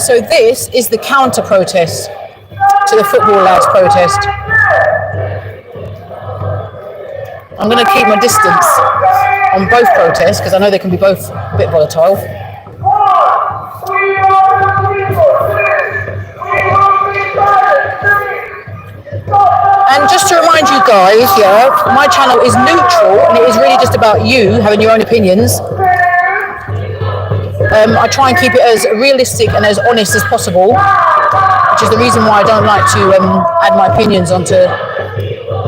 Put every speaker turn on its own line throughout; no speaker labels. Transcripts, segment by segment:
So this is the counter-protest to the football lads protest. I'm going to keep my distance on both protests because I know they can be both a bit volatile. And just to remind you guys, my channel is neutral and it is really just about you having your own opinions. I try and keep it as realistic and as honest as possible, which is the reason why I don't like to add my opinions onto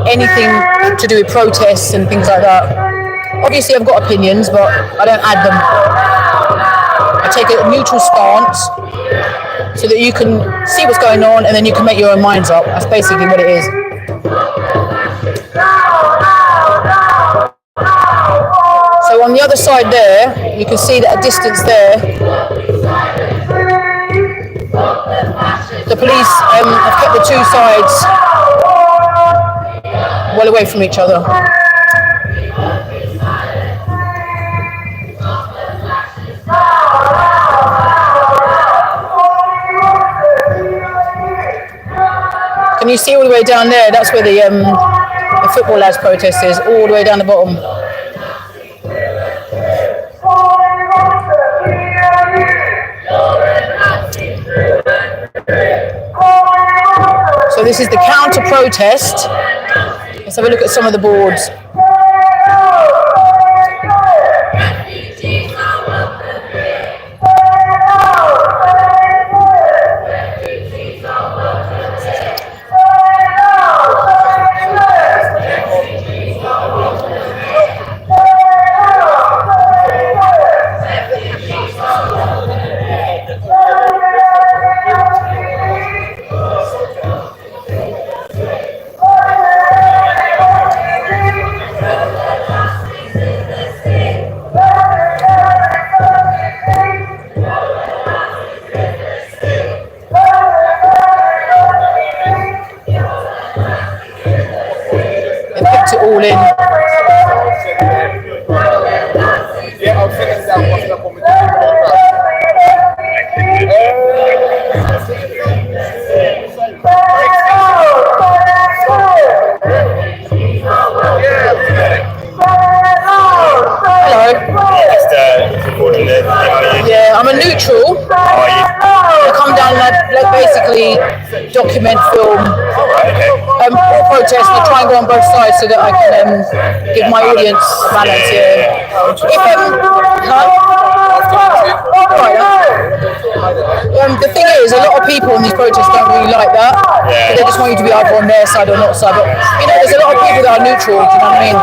anything to do with protests and things like that. Obviously I've got opinions, but I don't add them. I take a neutral stance so that you can see what's going on and then you can make your own minds up. That's basically what it is. So on the other side there, you can see that a distance there, the police have kept the two sides well away from each other. Can you see all the way down there? That's where the football lads protest is, all the way down the bottom. So this is the counter-protest. Let's have a look at some of the boards. All in. Yeah, I'm a neutral. I come down and basically document, film, all protests and try and go on both sides so that I can give my audience balance. The thing is, a lot of people in these protests don't really like that. They just want you to be either on their side or not side. But there's a lot of people that are neutral. Do you know what I mean?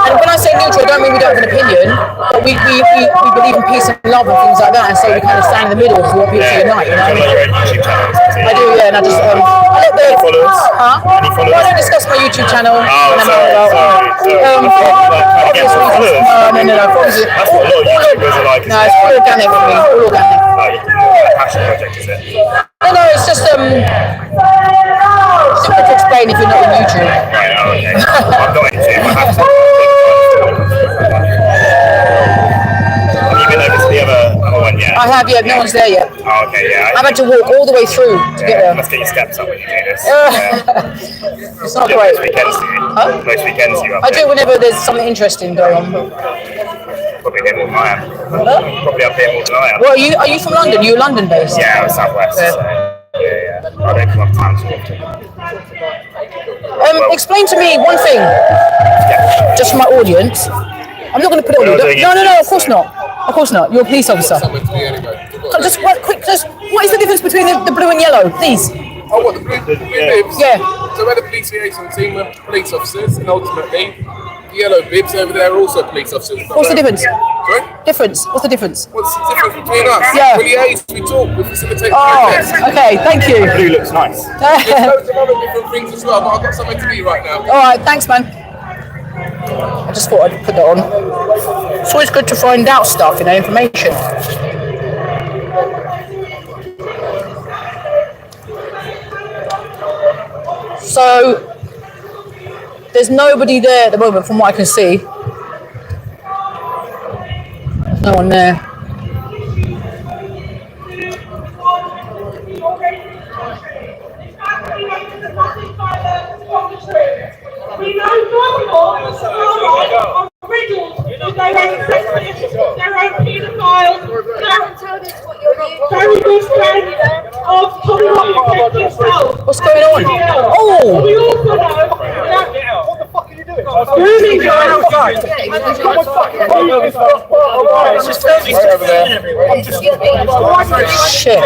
And when I say neutral, I don't mean we don't have an opinion, but we believe in peace and love and things like that, and so we kind of stand in the middle if we want people to unite. You know? I do, yeah, and I just I let the followers. I don't discuss my YouTube channel.
No. That's what a lot of YouTubers are like.
No, it's all organic for me. All organic.
Passion project, is it?
No, it's just simple to explain if you're not on YouTube.
Right, okay. I'm not into it. I have to. Have you been over to the other one yet?
I have, yeah. No one's there yet.
Oh, okay, yeah.
I've had to walk all the way through to get there.
You must get your steps up when you do this.
It's not great.
Most weekends do you?
Huh?
Most weekends you up
I do whenever there's something interesting going on.
Probably here more than I am. Probably up here more than I am.
Well, are you from London? You're London based?
Yeah, I'm southwest.
Yeah.
So, yeah. I don't come up town too often.
Explain to me one thing, just for my audience. I'm not going to put it on you. No, of course not. Of course not. You're a police officer. Just what is the difference between the blue and yellow, please?
Oh, what, the blue bibs?
Yeah.
So we're the police liaison team, we're police officers, and ultimately, the yellow bibs over there are also police officers.
What's the difference?
Sorry?
Difference? What's the difference?
What's the difference between us?
Yeah.
We liaise, we talk, we facilitate the
Oh,
protest.
okay, thank you.
Blue looks nice.
There's loads of other different things as well, but I've got something to do right now.
Alright, thanks man. I just thought I'd put that on. It's always good to find out stuff, information. So, there's nobody there at the moment from what I can see. There's no one there.
We know non-laws are riddled with their own sexist, their own paedophiles, very good friends of Tommy Rockett himself.
What's going on? Oh!
We also know that grooming
Shit.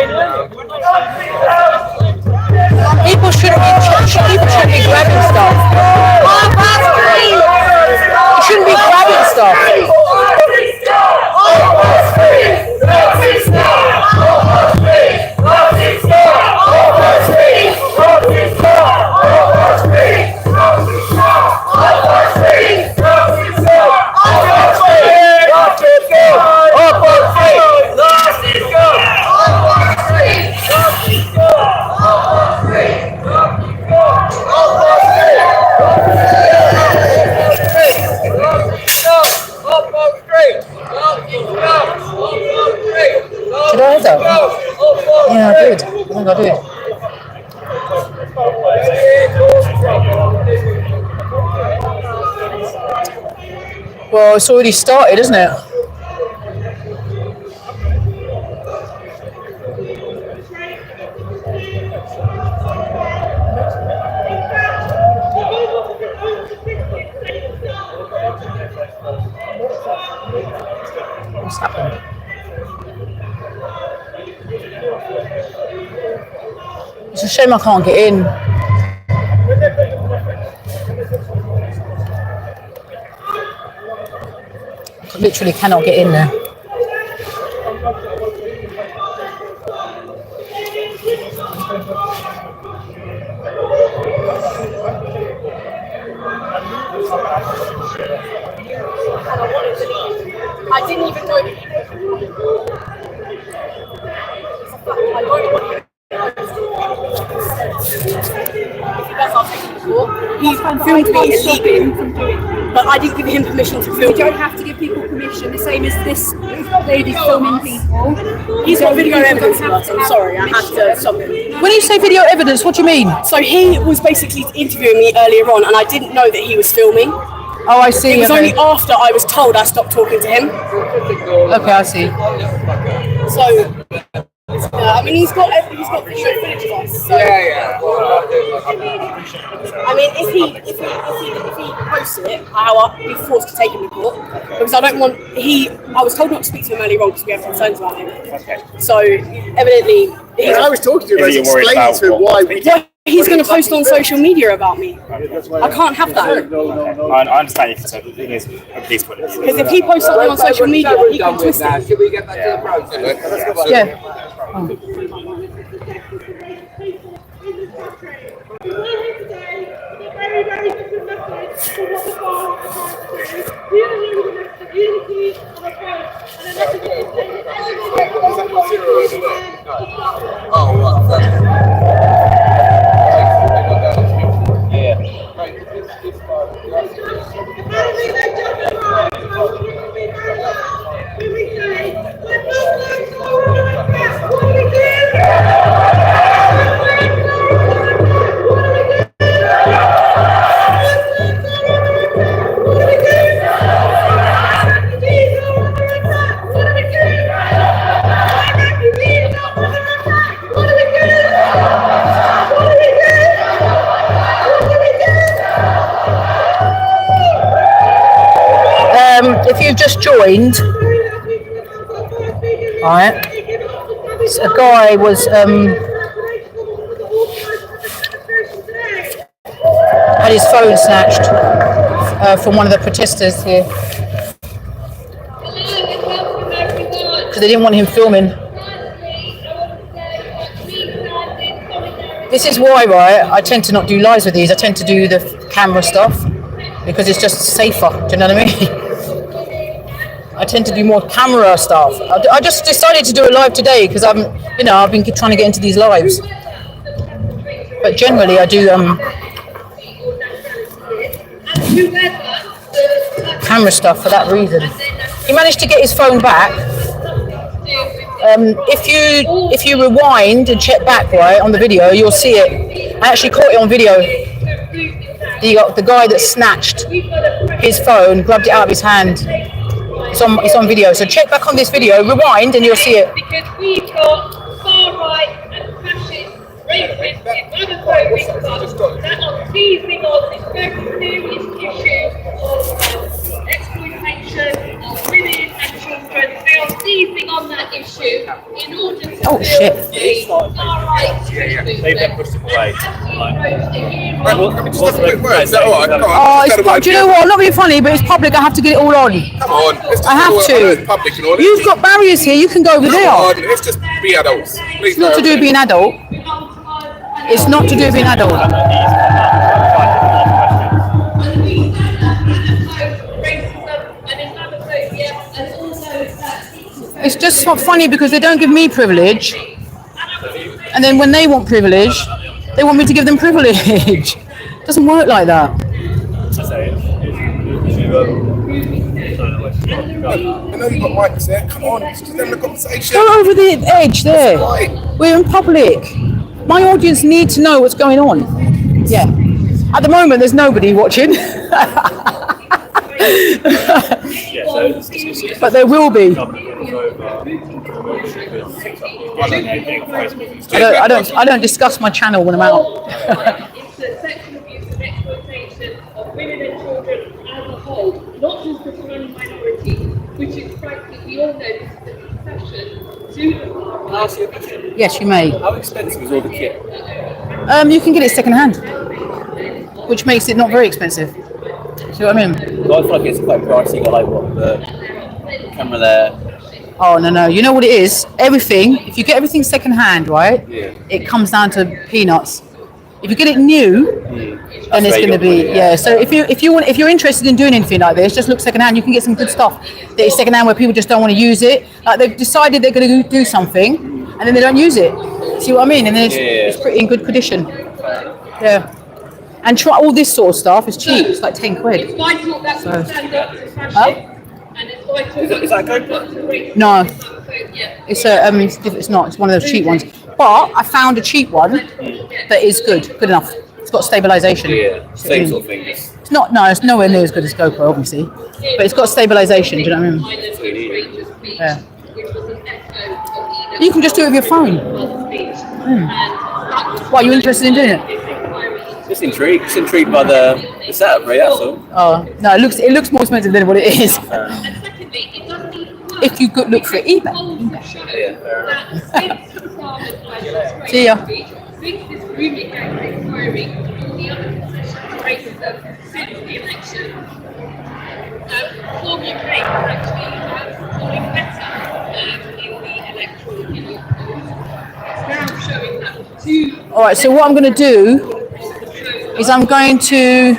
People shouldn't be grabbing stuff. You shouldn't be grabbing stuff. Did I have that? Yeah, I did. I think I did. Well, it's already started, isn't it? What's happened? It's a shame I can't get in. I literally cannot get in there.
I didn't even know. He's filmed me illegally, but I didn't give him permission to film.
You don't have to give people permission, the same as this lady's filming people.
He's got video evidence of us. I'm sorry, I had to stop him.
When you say video evidence, what do you mean?
So he was basically interviewing me earlier on, and I didn't know that he was filming.
Oh, I see.
It was
okay.
only after I was told I stopped talking to him.
Okay, I see.
So, I mean, he's got video footage of us. So.
Yeah.
I mean, if he posts it, I'll be forced to take him to court because I don't want. I was told not to speak to him earlier on because we have concerns about him.
Okay.
So evidently,
I was talking to him, I was explaining to him why we did.
he's going to post on social media about me. I can't have that.
I understand if so the thing is, at least what it is.
Because if he posts something on social media, he can twist it.
Should we get back to the process?
Yeah. If you've just joined, right, a guy was had his phone snatched from one of the protesters here because they didn't want him filming. This is why, right, I tend to not do lives with these. I tend to do the camera stuff because it's just safer. Do you know what I mean? I tend to do more camera stuff. I just decided to do a live today because I've been trying to get into these lives. But generally, I do camera stuff for that reason. He managed to get his phone back. If you rewind and check back right on the video, you'll see it. I actually caught it on video. The guy that snatched his phone, grabbed it out of his hand. It's on video. So check back on this video, rewind, and you'll see it.
Because we've got far right and fascist racists in homophobic clubs that are seizing on this very serious issue of exploitation of women and children. They are seizing on that issue in order to
Oh, shit.
far right
They've pushed it away.
Just a quick word. Is that all right? Come on,
Oh,
just
it's,
tell them
do you know what? I'm not being funny, but it's public. I have to get it all on.
Come on. Let's just
I have
do it.
to.
I know it's public and all.
You've got barriers here. You can go over
Come
there.
on, let's just be adults. Please
It's not to do with being adult. It's not to do with being adult. It's just so funny because they don't give me privilege, and then when they want privilege, they want me to give them privilege. It doesn't work like that.
I know you've got mics there. Come on, let's just have a conversation.
Go over the edge there. We're in public. My audience need to know what's going on. Yeah. At the moment, there's nobody watching. But there will be. I don't discuss my channel when I'm out.
It's the sexual abuse and exploitation of women and children as a whole, not just the tiny minority, which is frankly, we all know this is a concession to the far
Can I ask you a question?
Yes, you may.
How expensive is all the kit?
You can get it second hand, which makes it not very expensive. See what I mean?
Well, I feel like it's quite pricey. You got like what the camera there.
Oh no! You know what it is? Everything. If you get everything second hand, right?
Yeah.
It comes down to peanuts. If you get it new, then it's going to be So if you're interested in doing anything like this, just look second hand. You can get some good stuff that is second hand where people just don't want to use it. Like they've decided they're going to do something, and then they don't use it. See what I mean? And then it's pretty in good condition. Yeah. And try all this sort of stuff. It's cheap. It's like 10 quid.
It's vital that we stand up to fascism, and it's vital
Is that
that we
GoPro?
stand up to racism.
No.
Yeah.
It's not. It's one of those cheap ones. But I found a cheap one that is good enough. It's got stabilization.
Yeah, same sort of thing. Just
It's not. No, it's nowhere near as good as GoPro, obviously. But it's got stabilization. Do you know what I mean? Yeah. You can just do it with your phone. Why, are you interested in doing it?
just intrigued by the setup, right? That's all.
Oh no, it looks more expensive than what it is. If you could look for eBay.
Yeah, fair enough.
See ya.
Since this grooming gang inquiry, all the other concessions racism since the election, Form UK is actually performing better in the electoral polls. It's now showing that two.
All right. So what I'm going to do is I'm going to.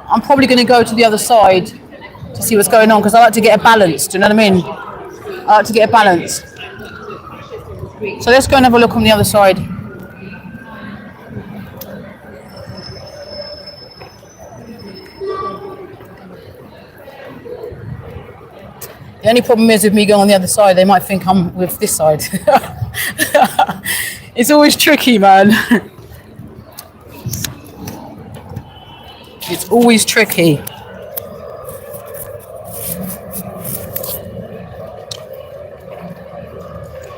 I'm probably going to go to the other side to see what's going on because I like to get a balance. Do you know what I mean? I like to get a balance. So let's go and have a look on the other side. The only problem is with me going on the other side, they might think I'm with this side. It's always tricky, man. It's always tricky.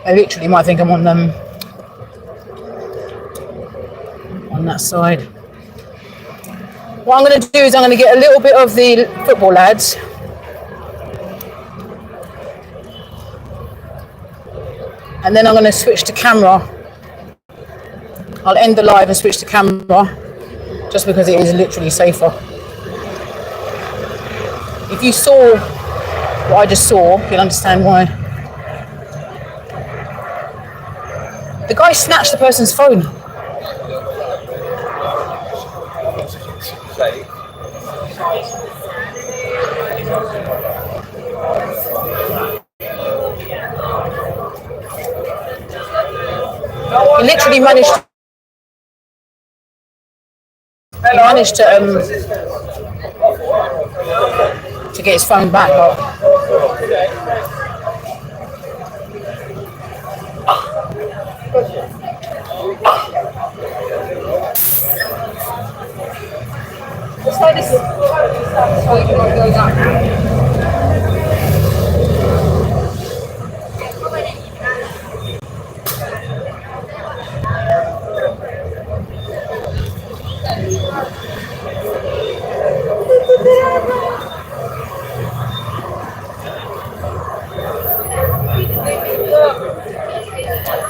I literally might think I'm on that side. What I'm going to do is I'm going to get a little bit of the football lads. And then I'm going to switch to camera. I'll end the live and switch to camera just because it is literally safer. If you saw what I just saw, you'll understand why. The guy snatched the person's phone. He literally managed to get his phone back, but
try this. So you can go that.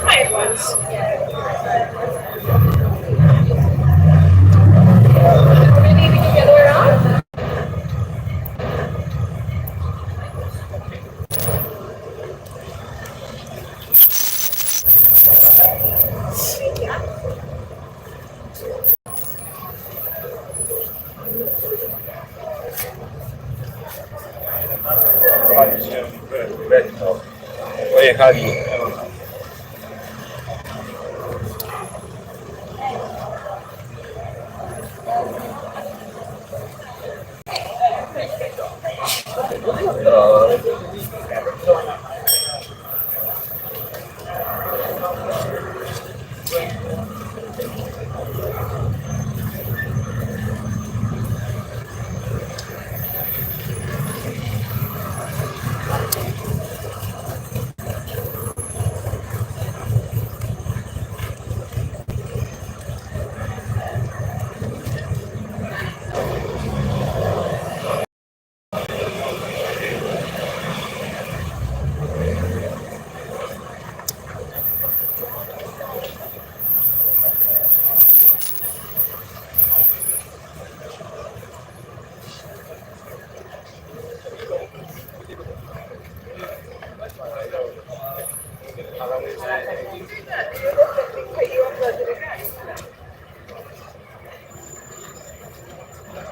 Hi, everyone.
Oye, Javi.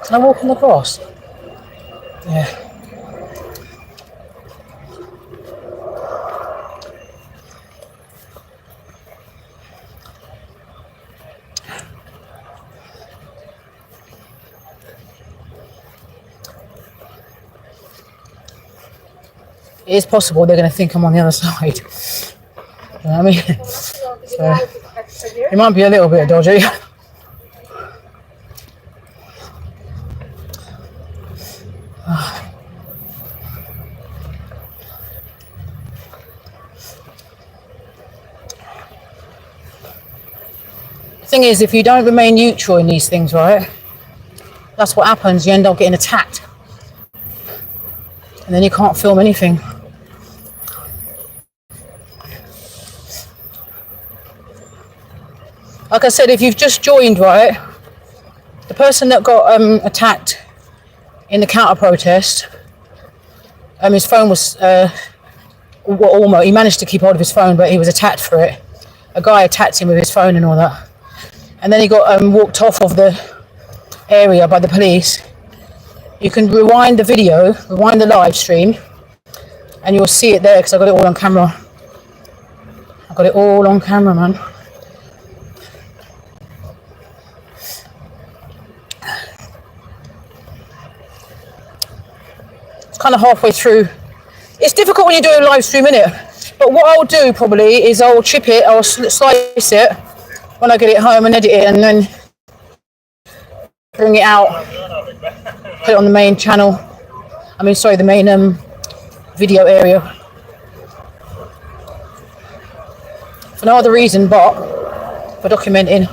Can I walk on the grass? Yeah. It is possible they're going to think I'm on the other side. You know what I mean? So, it might be a little bit dodgy. The thing is, if you don't remain neutral in these things, right, that's what happens. You end up getting attacked. And then you can't film anything. Like I said, if you've just joined, right, the person that got attacked in the counter protest, his phone was, almost, he managed to keep hold of his phone, but he was attacked for it. A guy attacked him with his phone and all that. And then he got walked off of the area by the police. You can rewind the video, rewind the live stream, and you'll see it there because I got it all on camera. I got it all on camera, man. It's kind of halfway through. It's difficult when you're doing a live stream, innit? But what I'll do probably is I'll chip it, I'll slice it when I get it home and edit it, and then bring it out, put it on the main channel. The main video area. For no other reason but for documenting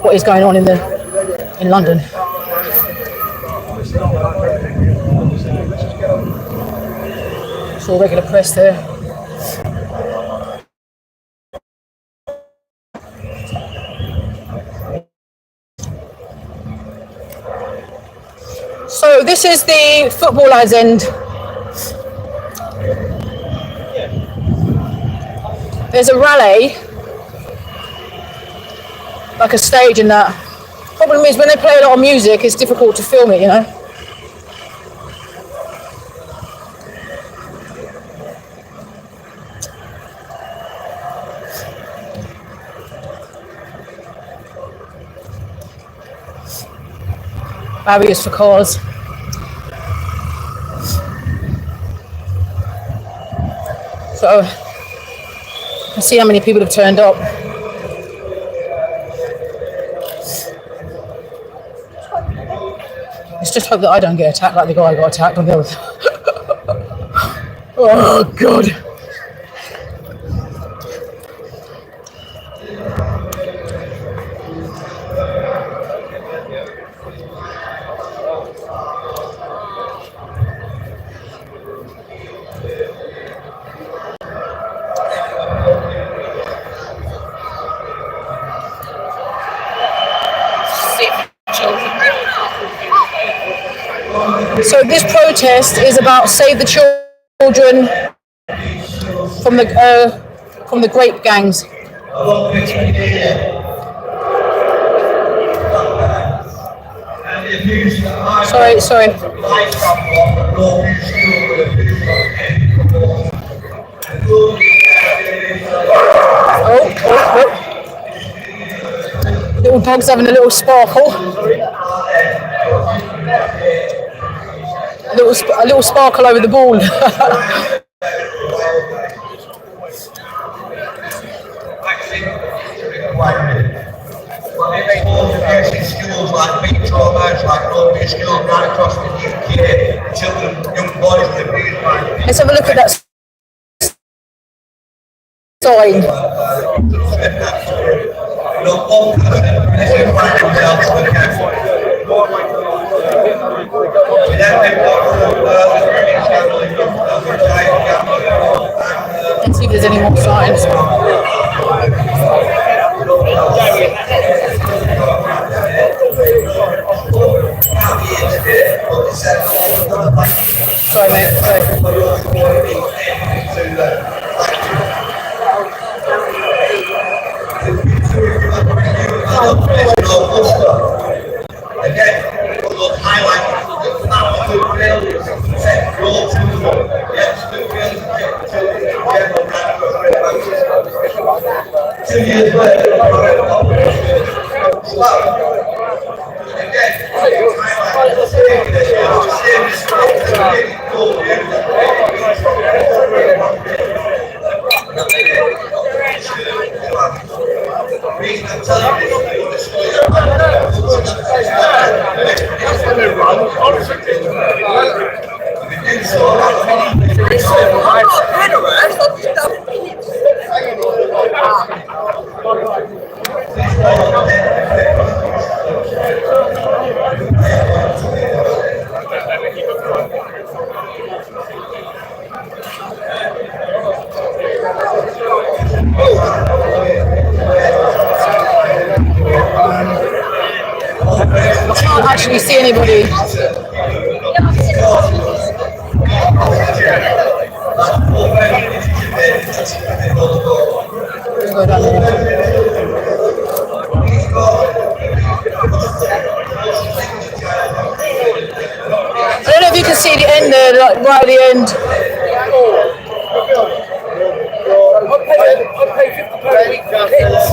what is going on in London. It's all regular press there. So this is the football lads end. There's a rally, like a stage in that. Problem is when they play a lot of music, it's difficult to film it, you know. Barriers for cars. So, let's see how many people have turned up. just hope that I don't get attacked like the guy got attacked on the other. Oh God. So this protest is about save the children from the grape gangs. Sorry. Oh. Little dog's having a little sparkle. A little sparkle over the ball.
Schools like big traumas, like Columbia School, right across the UK, children, young boys with abused by.
Let's have a look at that sign. Let's see if there's any more signs. Sorry, mate.
Again, we'll highlight 2 years later, I can't actually see anybody. Go down there. I don't know if you can see the end there, like right at the end.
I pay £50 a week for kids.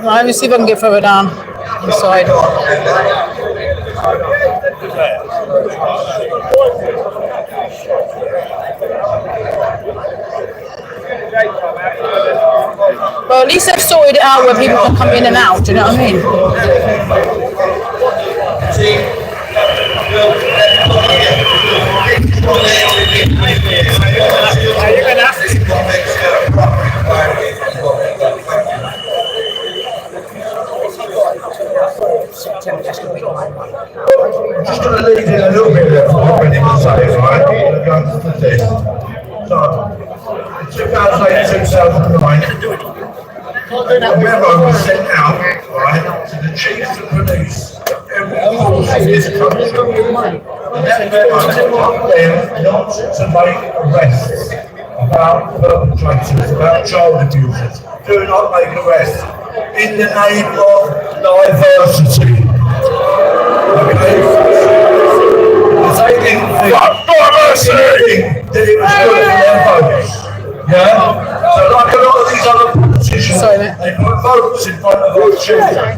Right, let me see if I can get further down inside. Well, at least they've sorted it out where people can come in and out, do you know what I mean?
I'm just going to leave it a little bit there for when it was saying, right? Regards to this. So, in 2008-2009, a memo was sent out, right, to the chiefs of police of every force in this country. And that memo told them not to make arrests about perpetrators, about child abusers. Do not make arrests in the name of diversity. Okay? Fuck diversity! adults in front of our children.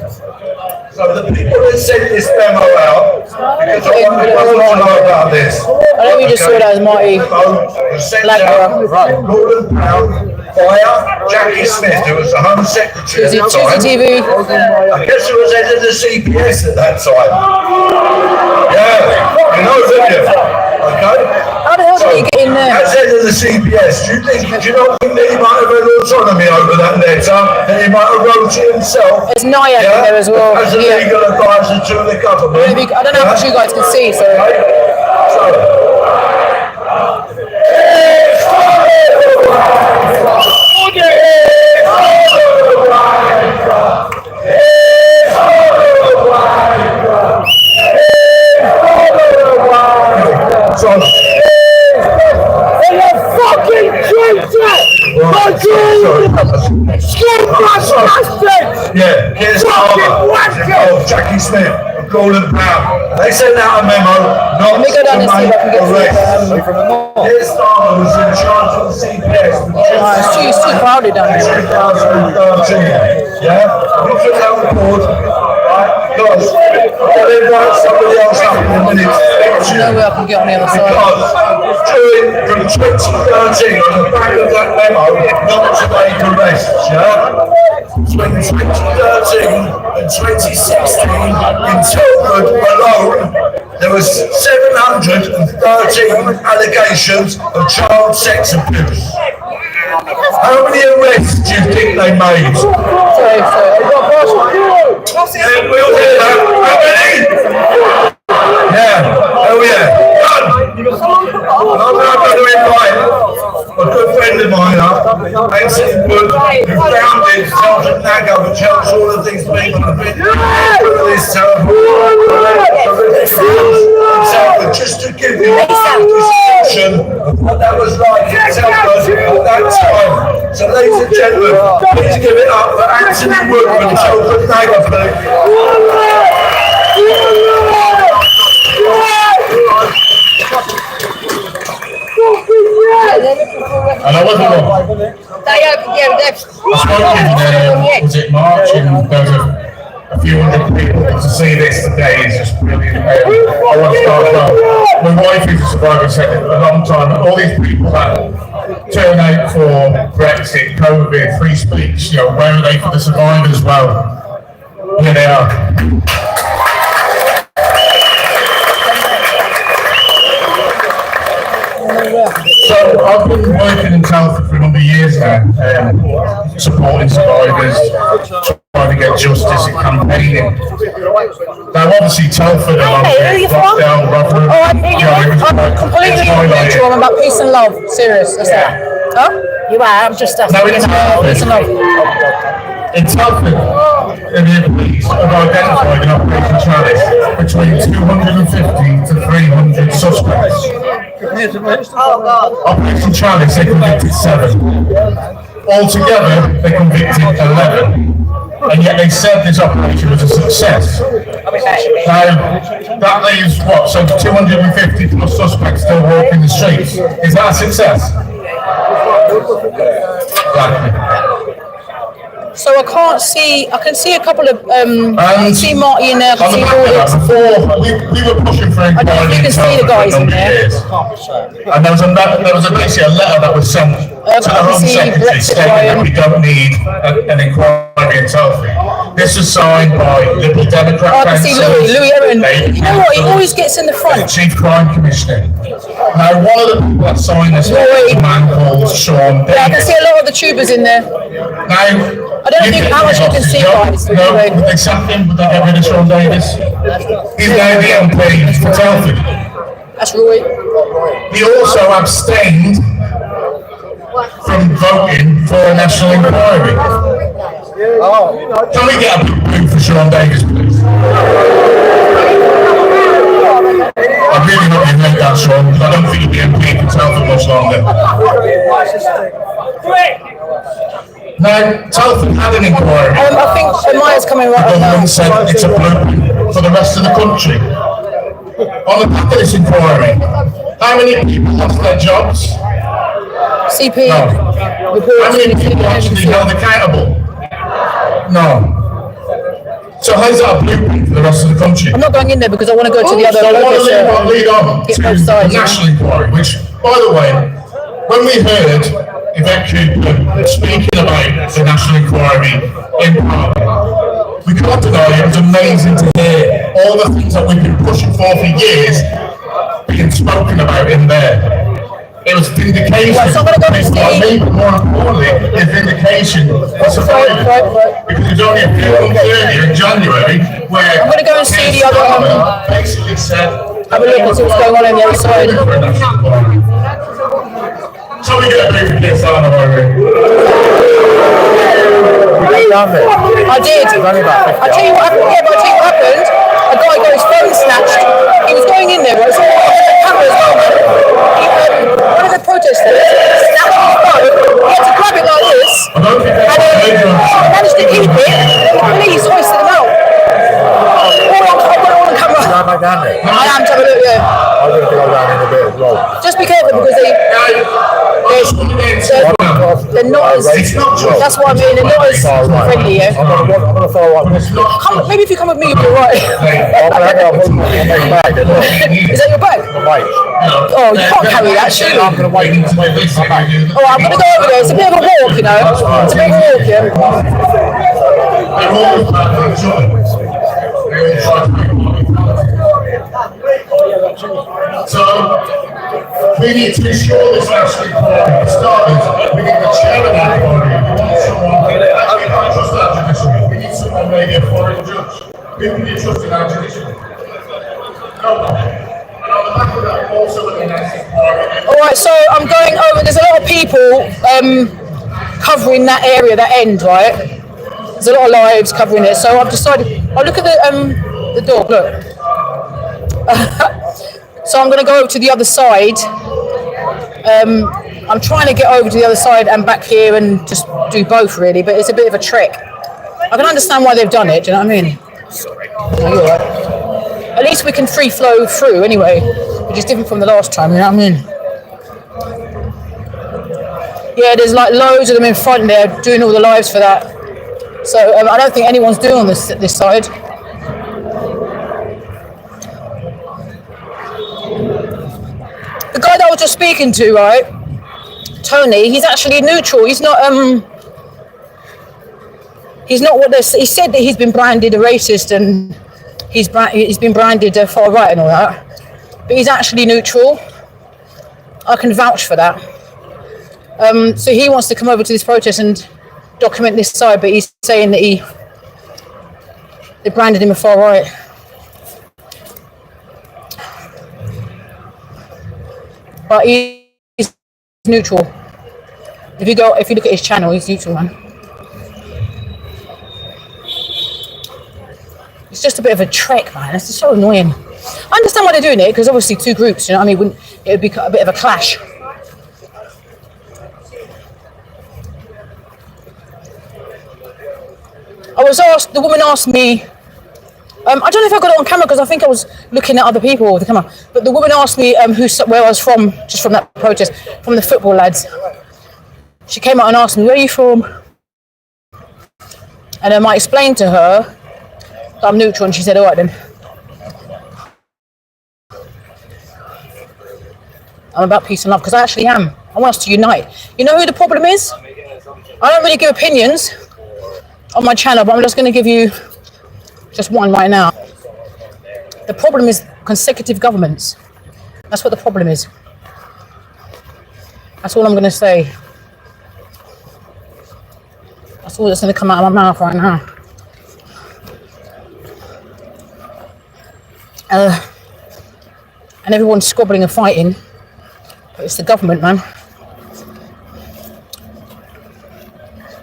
So the people that sent this memo out, because I want people to know about this.
I know we just saw that as Marty.
Gordon Brown via Jackie Smith, who was the Home Secretary at the time.
TV.
I guess who was head of the CPS at that time. Yeah, you know, didn't you? Okay.
How the hell did he get in there?
As head of the CPS, do you not think that he might have had autonomy over that letter and he might have wrote it himself?
There's Nyack in there as well.
As a legal advisor to the government.
I don't know if you guys can see, so.
Yeah, here's Jackie Smith and Gordon Brown. They sent out a memo not to make arrests. Here's Starmer was in charge of the CPS.
It's too crowded down here.
2013. Yeah, look at that report. Right, because I'll invite somebody else up in a minute.
There's no way I can get on the other side.
From 2013, on the back of that memo, not to make arrests, yeah? Between 2013 and 2016, in Telford alone, there was 713 allegations of child sex abuse. How many arrests do you think they made?
Sorry.
Yeah, we'll do that. How many? Yeah, oh yeah. Done. I'm now going to invite a good friend of mine up, Anthony Wood, who founded Sergeant Nago, which helps all of these people have been through this terrible. So just to give you a description of what that was like in Telford at that time. So ladies and gentlemen, please give it up for Anthony Wood and Sergeant Nago, please.
And I wasn't wrong. I spoke in, was it March, and there was a few hundred people to see this today is just brilliant. I want to start off. My wife is a survivor, said it a long time. All these people that turn out for Brexit, COVID, free speech, you know, where are they for the survivors? Well, here they are. So I've been working in Telford for a number of years now, supporting survivors, trying to get justice and campaigning. Now obviously Telford along with lockdown, Rotherham,
I'm completely neutral. I'm about peace and love. Serious, that's that. Huh? You are, I'm just asking.
Now in
Peace and love.
Telford, the police have identified in Operation Chalice between 250 to 300 suspects. Operation Chalice, they convicted 7. Altogether, they convicted 11. And yet they said this operation was a success. Now, that leaves what? So 250 plus suspects still walking the streets. Is that a success? Exactly.
So I can see a couple of, I can see Marty in there, I can see
before, we were pushing for
I don't know if you can see the guys in there.
And there was basically a letter that was sent to the Home Secretary stating that we don't need an inquiry in Telford. This was signed by Liberal Democrat
I can see Louis Erin. You know what, he always gets in the front.
The Chief Crime Commissioner. Now, one of the people that signed this letter is a man called Sean Davis.
Yeah, I can see a lot of the tubers in there.
Now,
I don't think how much you can see, guys.
No, would they sack him? Would they get rid of Sean Davis? He's now the MP for Telford.
That's Roy.
He also abstained from voting for a national inquiry. Can we get a boo for Sean Davis, please? I really hope you make that, Sean, because I don't think you'll be MP for Telford much longer. Now, Telford had an inquiry.
I think Maya's coming right
The
up now.
government said it's a blueprint for the rest of the country. On the back of this inquiry, how many people lost their jobs?
CP.
No. How many people actually held accountable? No. So how's that a blueprint for the rest of the country?
I'm not going in there because I want to go to the other.
So I want to lead on
get
to
both sides,
the national inquiry, which, by the way, when we heard Yvette Cooper speaking about the national inquiry in Parliament, we can't deny it was amazing to hear all the things that we've been pushing for years being spoken about in there. It was vindication.
Right, so I'm going to go to
But more importantly, it's vindication for survivors. Because it was only a few months earlier in January where
I'm going to go and see the other one.
Basically said,
have a look and see what's going on the other side.
So we get a big piss out of our
I did. I tell you what happened. Yeah, but I tell you what happened. A guy got his phone snatched. He was going in there. Right? So the camera as well. One of the protesters snatched his phone. He had to grab it like this, and managed to keep it. And the police hoisted him out. I've got it all on camera. I am to have a look. Yeah.
I'm going to go down in a bit as well.
Just be careful because they're not as. That's what I mean. They're not as friendly. Yeah.
I'm going to follow up.
Maybe if you come with me, you'll be alright. Is that your bag? Oh, you can't carry that, surely.
I'm going to wait until my legs are back.
Oh, I'm going to go over there. It's a bit of a walk, you know. It's a bit of a walk, yeah.
So, we need to ensure this national inquiry started. We need the chair of that inquiry. We need someone, we can't trust our judiciary. We need someone, maybe a foreign judge. Who can you trust in our judiciary? No one. And on the back of that, also with the national inquiry.
Alright, so I'm going over. There's a lot of people covering that area, that end, right? There's a lot of lives covering it. So I've decided. Oh, look at the dog, look. So I'm going to go over to the other side. I'm trying to get over to the other side and back here and just do both really, but it's a bit of a trek. I can understand why they've done it, do you know what I mean? No, you're right. At least we can free flow through anyway, which is different from the last time, you know what I mean? Yeah, there's like loads of them in front there doing all the lives for that. So I don't think anyone's doing on this side. The guy that I was just speaking to, right, Tony, he's actually neutral. He's not what they. He said that he's been branded a racist and he's been branded a far right and all that, but he's actually neutral. I can vouch for that. So he wants to come over to this protest and document this side, but he's saying that they branded him a far right. But he's neutral. If you look at his channel, he's neutral, man. It's just a bit of a trek, man. It's so annoying. I understand why they're doing it, because obviously two groups, you know what I mean? It would be a bit of a clash. The woman asked me, I don't know if I got it on camera because I think I was looking at other people with the camera, but the woman asked me where I was from, just from that protest, from the football lads. She came out and asked me, where are you from? And I explained to her that I'm neutral, and she said, all right then. I'm about peace and love, because I actually am. I want us to unite. You know who the problem is? I don't really give opinions on my channel, but I'm just going to give you just one right now. The problem is consecutive governments. That's what the problem is. That's all I'm going to say. That's all that's going to come out of my mouth right now. And everyone's squabbling and fighting. But it's the government, man.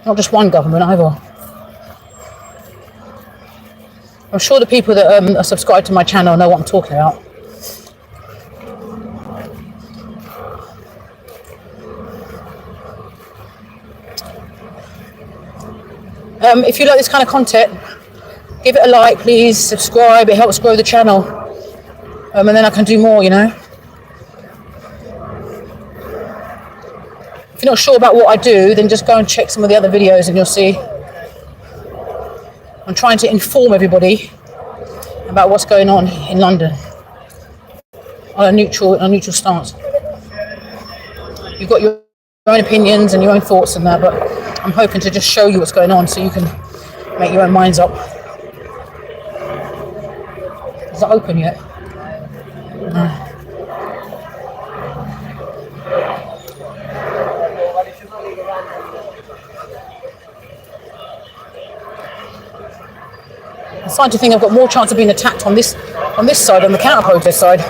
Not just one government either. I'm sure the people that are subscribed to my channel know what I'm talking about. If you like this kind of content, give it a like, please. Subscribe. It helps grow the channel. And then I can do more, you know. If you're not sure about what I do, then just go and check some of the other videos and you'll see. on trying to inform everybody about what's going on in London on a neutral stance. You've got your own opinions and your own thoughts and that, but I'm hoping to just show you what's going on so you can make your own minds up. Is it open yet? No. I'm starting to think I've got more chance of being attacked on this side than the counter-protest side.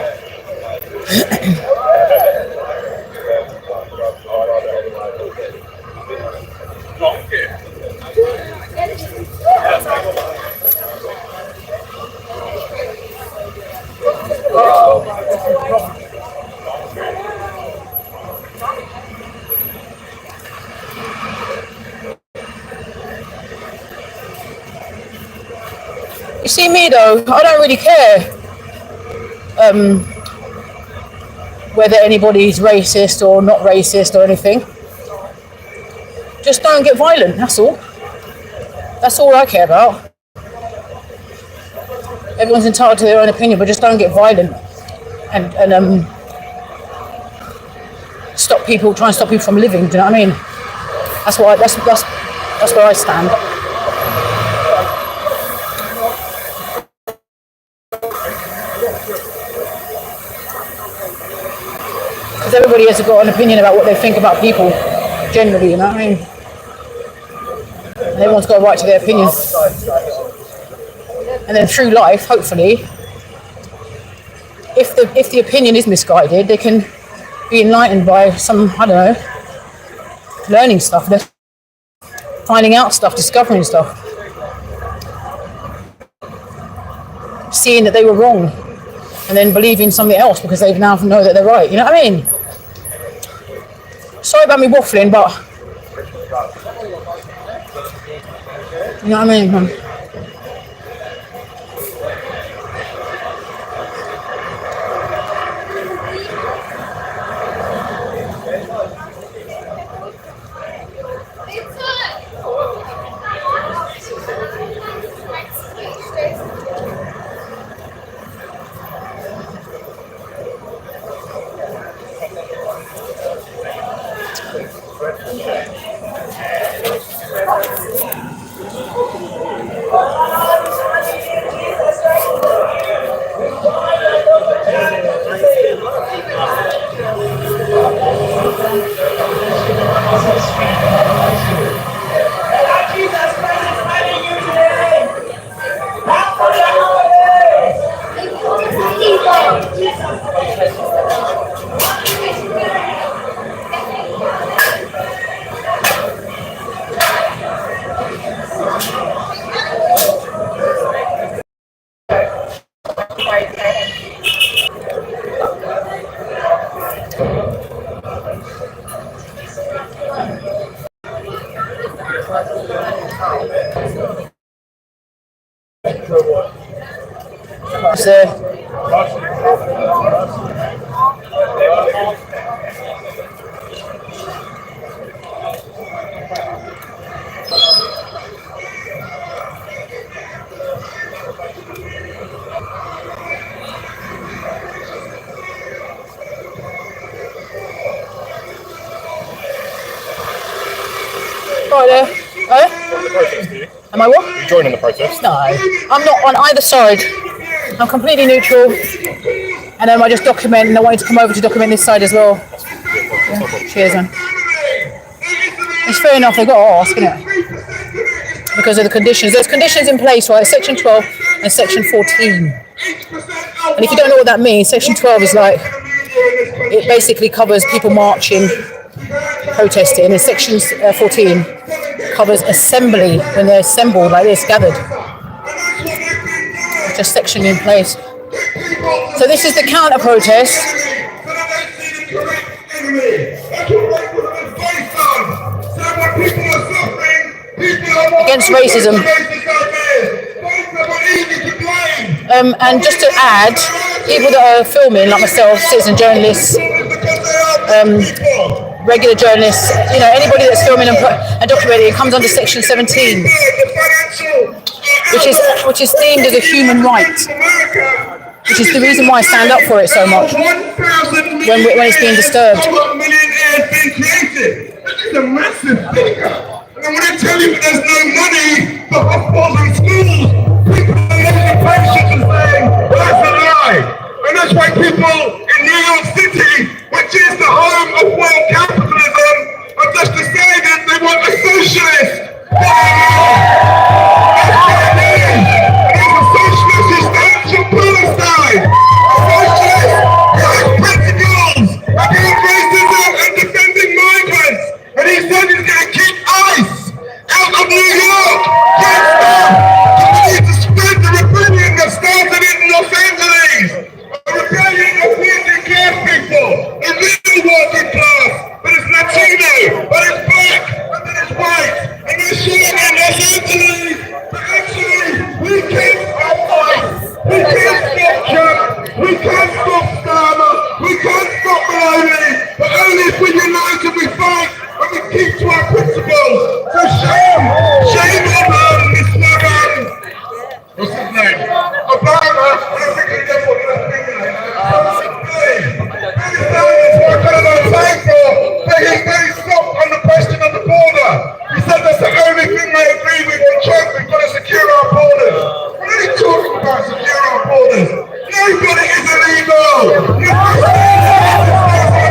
You see me though, I don't really care whether anybody's racist or not racist or anything. Just don't get violent, that's all. That's all I care about. Everyone's entitled to their own opinion, but just don't get violent and try and stop people from living, do you know what I mean? That's where I stand. Because everybody has got an opinion about what they think about people, generally, you know what I mean? And everyone's got a right to their opinion. And then through life, hopefully, if the opinion is misguided, they can be enlightened by some, I don't know, learning stuff, finding out stuff, discovering stuff, seeing that they were wrong, and then believing something else because they now know that they're right. You know what I mean? Sorry about me waffling, but you know what I mean? Right there. Oh? Am I what?
Are you joining the protest?
No, I'm not on either side. I'm completely neutral. And then I just document, and I wanted to come over to document this side as well. Yeah. Cheers, man. It's fair enough, they've got to ask, innit? Because of the conditions. There's conditions in place, right? Section 12 and Section 14. And if you don't know what that means, Section 12 is like, it basically covers people marching, protesting, and Section 14 covers assembly, when they're assembled like this, gathered. It's just section in place. So this is the counter-protest. Against racism. And just to add, people that are filming, like myself, citizen journalists, regular journalists, you know, anybody that's filming and documenting, it comes under Section 17. which is deemed as a human right, which is the reason why I stand up for it so much when it's being disturbed.
This is a massive figure. And when I tell you there's no money for hospitals and schools, people are losing patience and saying, well, that's a lie. And that's why people in New York City, which is the home of world capitalism, have just decided they want a socialist. That's what it is. It is a socialist who stands for Palestine. A socialist who has principles against racism and defending migrants. And he said he's going to keep ICE out of New York. Can't stop. We need to spread the rebellion that started in Los Angeles. A rebellion of working class people, the real working class, but it's Latino, but it's black, and then it's white, and they're showing in Los Angeles. But actually, we can't stop ICE. We can't stop Trump. We can't stop Starmer. We can't stop Maloney. But only if we unite and we fight and we keep to our principles. So shame on this slogan. What's his name? Obama. He stopped on the question of the border. He said that's the only thing they agree with on Trump. We've got to secure our borders. What are you talking about, secure our borders? Nobody is illegal.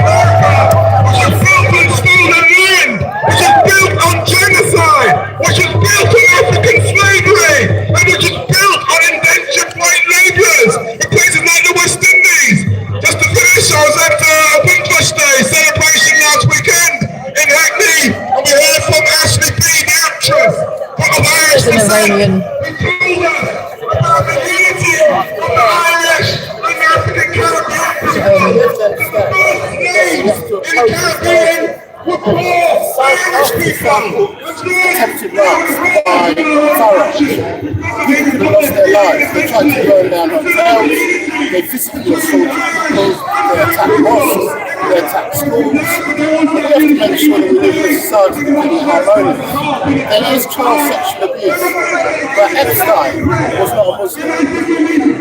America, which is built on stolen land, which is built on genocide, which is built on African slavery, and which is built on indentured white laborers in places like the West Indies. Just to finish, I was at Windrush Day celebration last weekend in Hackney, and we heard from Ashley B, the actress, from the Irish descent, who told us about the unity of the Irish and the African Caribbean people. The first slaves in the Caribbean were poor Irish people.
Attempted riots by Farage. People could have lost their lives. They tried to burn down hotels. They physically assaulted people. They attacked mosques. They attacked schools. We have to make sure that we live in a society that is harmonious. There is child sexual abuse, but Epstein was not a Muslim.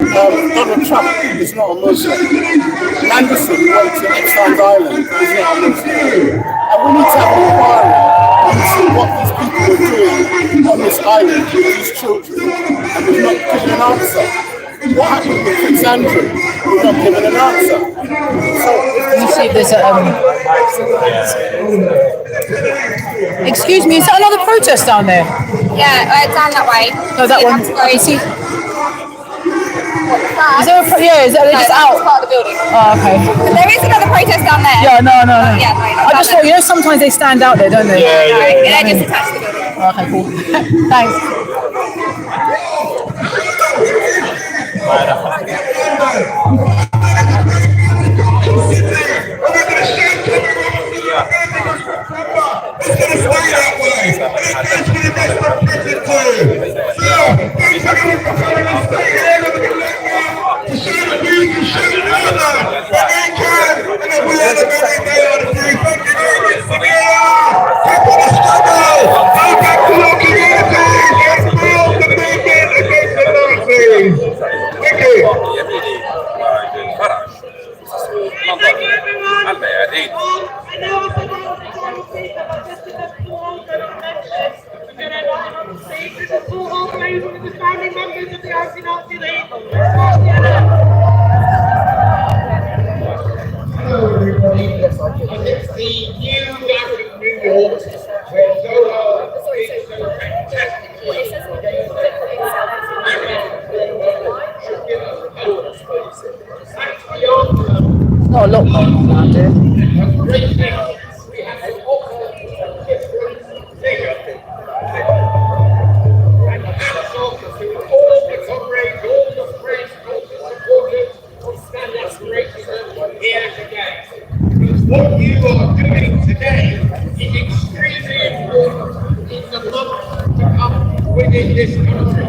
Donald Trump is not a Muslim. Anderson went to Epstein's Island is not a Muslim. And we need to have an inquiry into what these people were doing on this island with these children, and we've not given an answer. What happened with Prince Andrew? We've not given an answer. So,
you see there's excuse me, is that another protest down there?
Yeah, down that way.
No, that one. I can see. Is there is that just out?
Part of the building.
Oh, okay.
There is another protest down there.
Yeah, no.
Yeah, no,
I just thought, sometimes they stand out there, don't they?
Yeah, they're just attached to the building.
Oh, okay, cool. Thanks. Not a lot going on around here.
What you are doing today is extremely important in the months to come within this country.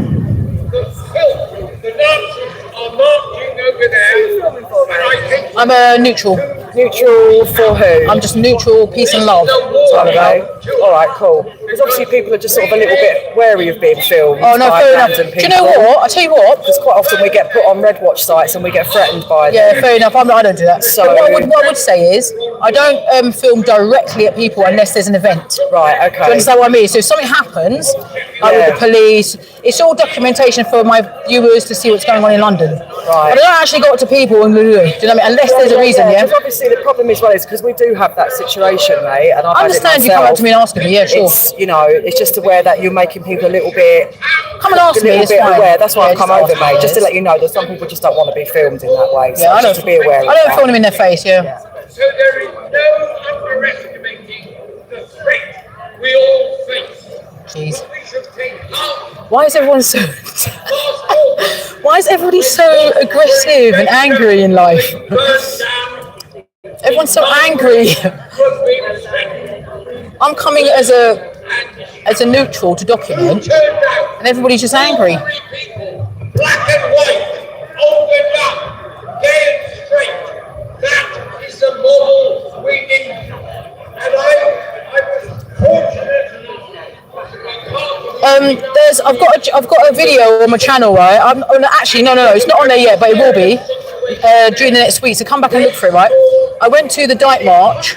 The Nazis are marching over there, and I think
I'm a neutral.
Neutral for who?
I'm just neutral, peace and love.
Okay. All right, cool. Because obviously people are just sort of a little bit wary of being filmed.
Oh no,
by
fair enough.
random
Do you know
people.
what? I tell you what.
Because quite often we get put on Red Watch sites and we get threatened by them.
Yeah, fair enough. I don't do that.
So-
But what I would say is, I don't film directly at people unless there's an event.
Right,
Do you
okay.
understand what I mean? So if something happens, like with the police, it's all documentation for my viewers to see what's going on in London.
Right.
But I don't actually go up to people and do you know what I mean? Unless there's a reason, yeah?
Because obviously the problem as well is because we do have that situation, mate, and I've
I
had it
understand you come up
myself.
to me and ask me, yeah, sure.
It's, you know, it's just aware that you're making people a little bit,
Come and ask
a
me,
little
it's
bit
fine.
aware. That's why
Yeah,
I've come
just
over,
ask me,
mate, just to
yes.
let you know that some people just don't want to be filmed in that way. So
Yeah, I
just to be aware of
I don't
that.
film them in their face, yeah.
So there is no underestimating the threat we all face.
Jeez.
We should take heart.
Why is everyone so... Why is everybody so aggressive and angry in life? Everyone's so angry. I'm coming as a neutral to document, and everybody's just angry.
Black and white, old and young, gay and straight. That is the model we need. And I was fortunate enough to be part of
I've got a video on my channel, right? Actually, no, it's not on there yet, but it will be during the next week. So come back and look for it, right? I went to the Dyke March,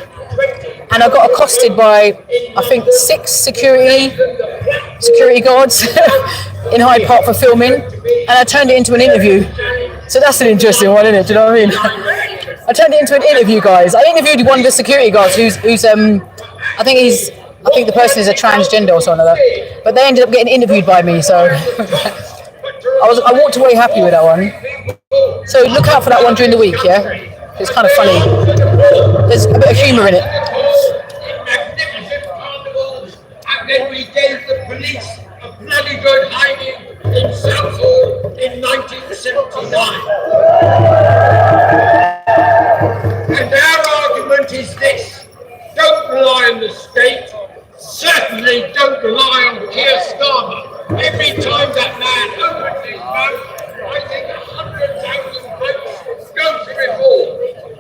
and I got accosted by, I think, 6 security guards in Hyde Park for filming, and I turned it into an interview. So that's an interesting one, isn't it? Do you know what I mean? I turned it into an interview, guys. I interviewed one of the security guards who's I think the person is a transgender or something like that. But they ended up getting interviewed by me, so I walked away happy with that one. So look out for that one during the week, yeah? It's kind of funny. There's a bit of humour in it.
magnificent carnivals, and then we gave the police a bloody good hiding in Southall in 1979. And our argument is this: don't rely on the state, certainly don't rely on Keir Starmer. Every time that man opens his mouth, I think 100,000 votes go to reform.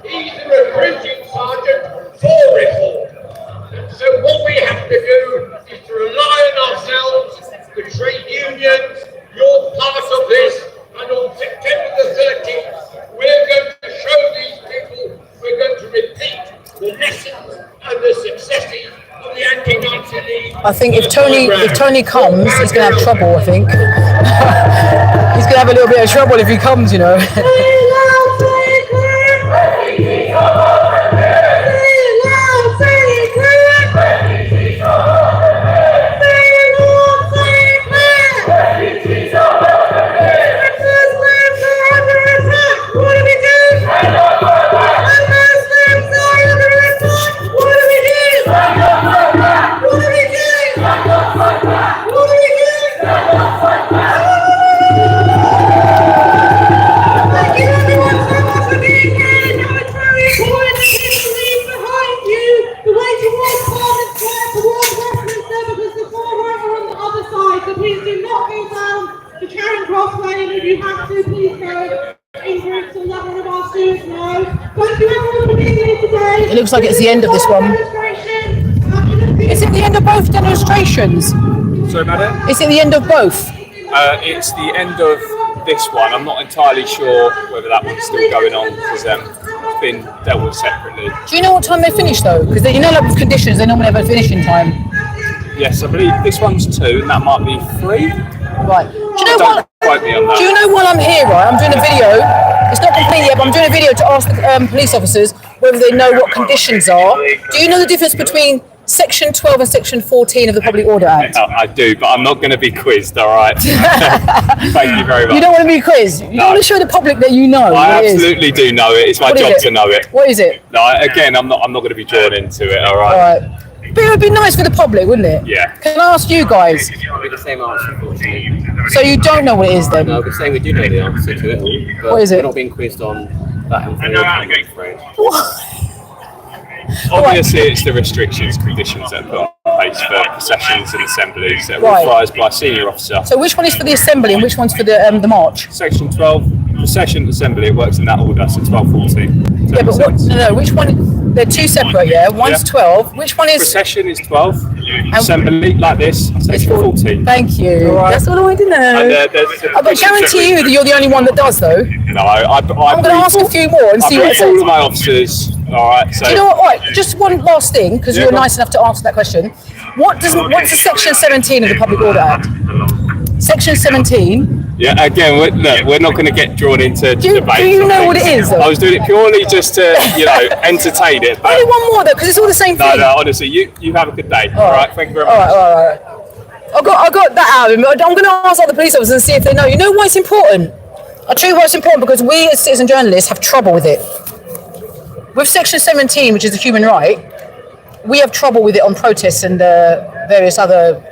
He's the recruiting sergeant for reform. So what we have to do is to rely on ourselves, the trade unions, you're part of this, and on September the 13th, we're going to show these people, we're going to repeat the lessons and the successes of the Anti-Nazi League.
I think if Tony comes, he's going to have trouble, I think. He's going to have a little bit of trouble if he comes, you know. It looks like it's the end of this one. Is it the end of both demonstrations?
Sorry about it?
Is it the end of both?
It's the end of this one. I'm not entirely sure whether that one's still going on because it's been dealt with separately.
Do you know what time they finish though? Because you know, like with conditions, they normally have a finishing time.
Yes, I believe this one's 2 and that might be 3.
Right. Do you know
Don't
what?
quote me on that.
Do you know while I'm here, right? I'm doing a video. It's not complete yet, but I'm doing a video to ask the police officers whether they know what conditions are. Do you know the difference between Section 12 and Section 14 of the Public Order Act?
I do, but I'm not going to be quizzed, all right? Thank you very much.
You don't want to be quizzed? You don't want to show the public that you know
I
what it is?
absolutely do know it. It's my
What is
job
it?
to know it.
What is it?
No, again, I'm not going to be drawn into it, all
All
right?
right. But it would be nice for the public, wouldn't it?
Yeah.
Can I ask you guys?
It'll be the same answer, unfortunately.
So you don't know what it is then?
No, we're saying we do know the answer to it all. But
What is it?
We're not being quizzed on that information, I'm afraid.
Obviously, it's the restrictions, conditions that are put in place for processions and assemblies that were
Right.
authorised by a senior officer.
So which one is for the assembly and which one's for the march?
Section 12 procession, assembly, it works in that order, so 12, 14.
Yeah, but what? No, which one? They're two separate, yeah? One's 12. Which one is?
Procession is 12. Assembly, like this, section 14.
Thank you.
All right.
That's all I wanted to know.
And,
I guarantee you that you're the only one that does, though.
No, I'm
going to ask a few more and see what it says.
all of my officers. All right. So.
Do you know what? All right, just one last thing, because you were nice enough to answer that question. What's the section 17 of the Public Order Act? Section 17.
Yeah, again, we're not going to get drawn into debate.
Do you know what it is?
I was doing it purely just to, entertain it.
Only one more, though, because it's all the same thing.
No, honestly, you have a good day. All right, thank you very much.
All right. I got that out of him. I'm going to ask other police officers and see if they know. You know why it's important? I'll tell you why it's important, because we as citizen journalists have trouble with it. With Section 17, which is the human right, we have trouble with it on protests and various other,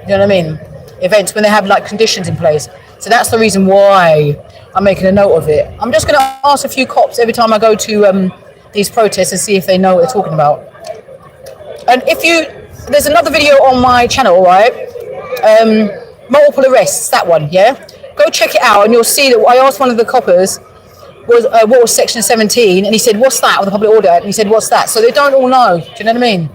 events when they have conditions in place. So that's the reason why I'm making a note of it. I'm just going to ask a few cops every time I go to these protests and see if they know what they're talking about. And there's another video on my channel, right? Multiple arrests, that one, yeah? Go check it out and you'll see that I asked one of the coppers what was Section 17, and he said, what's that, with the Public Order Act? And he said, what's that? So they don't all know, do you know what I mean?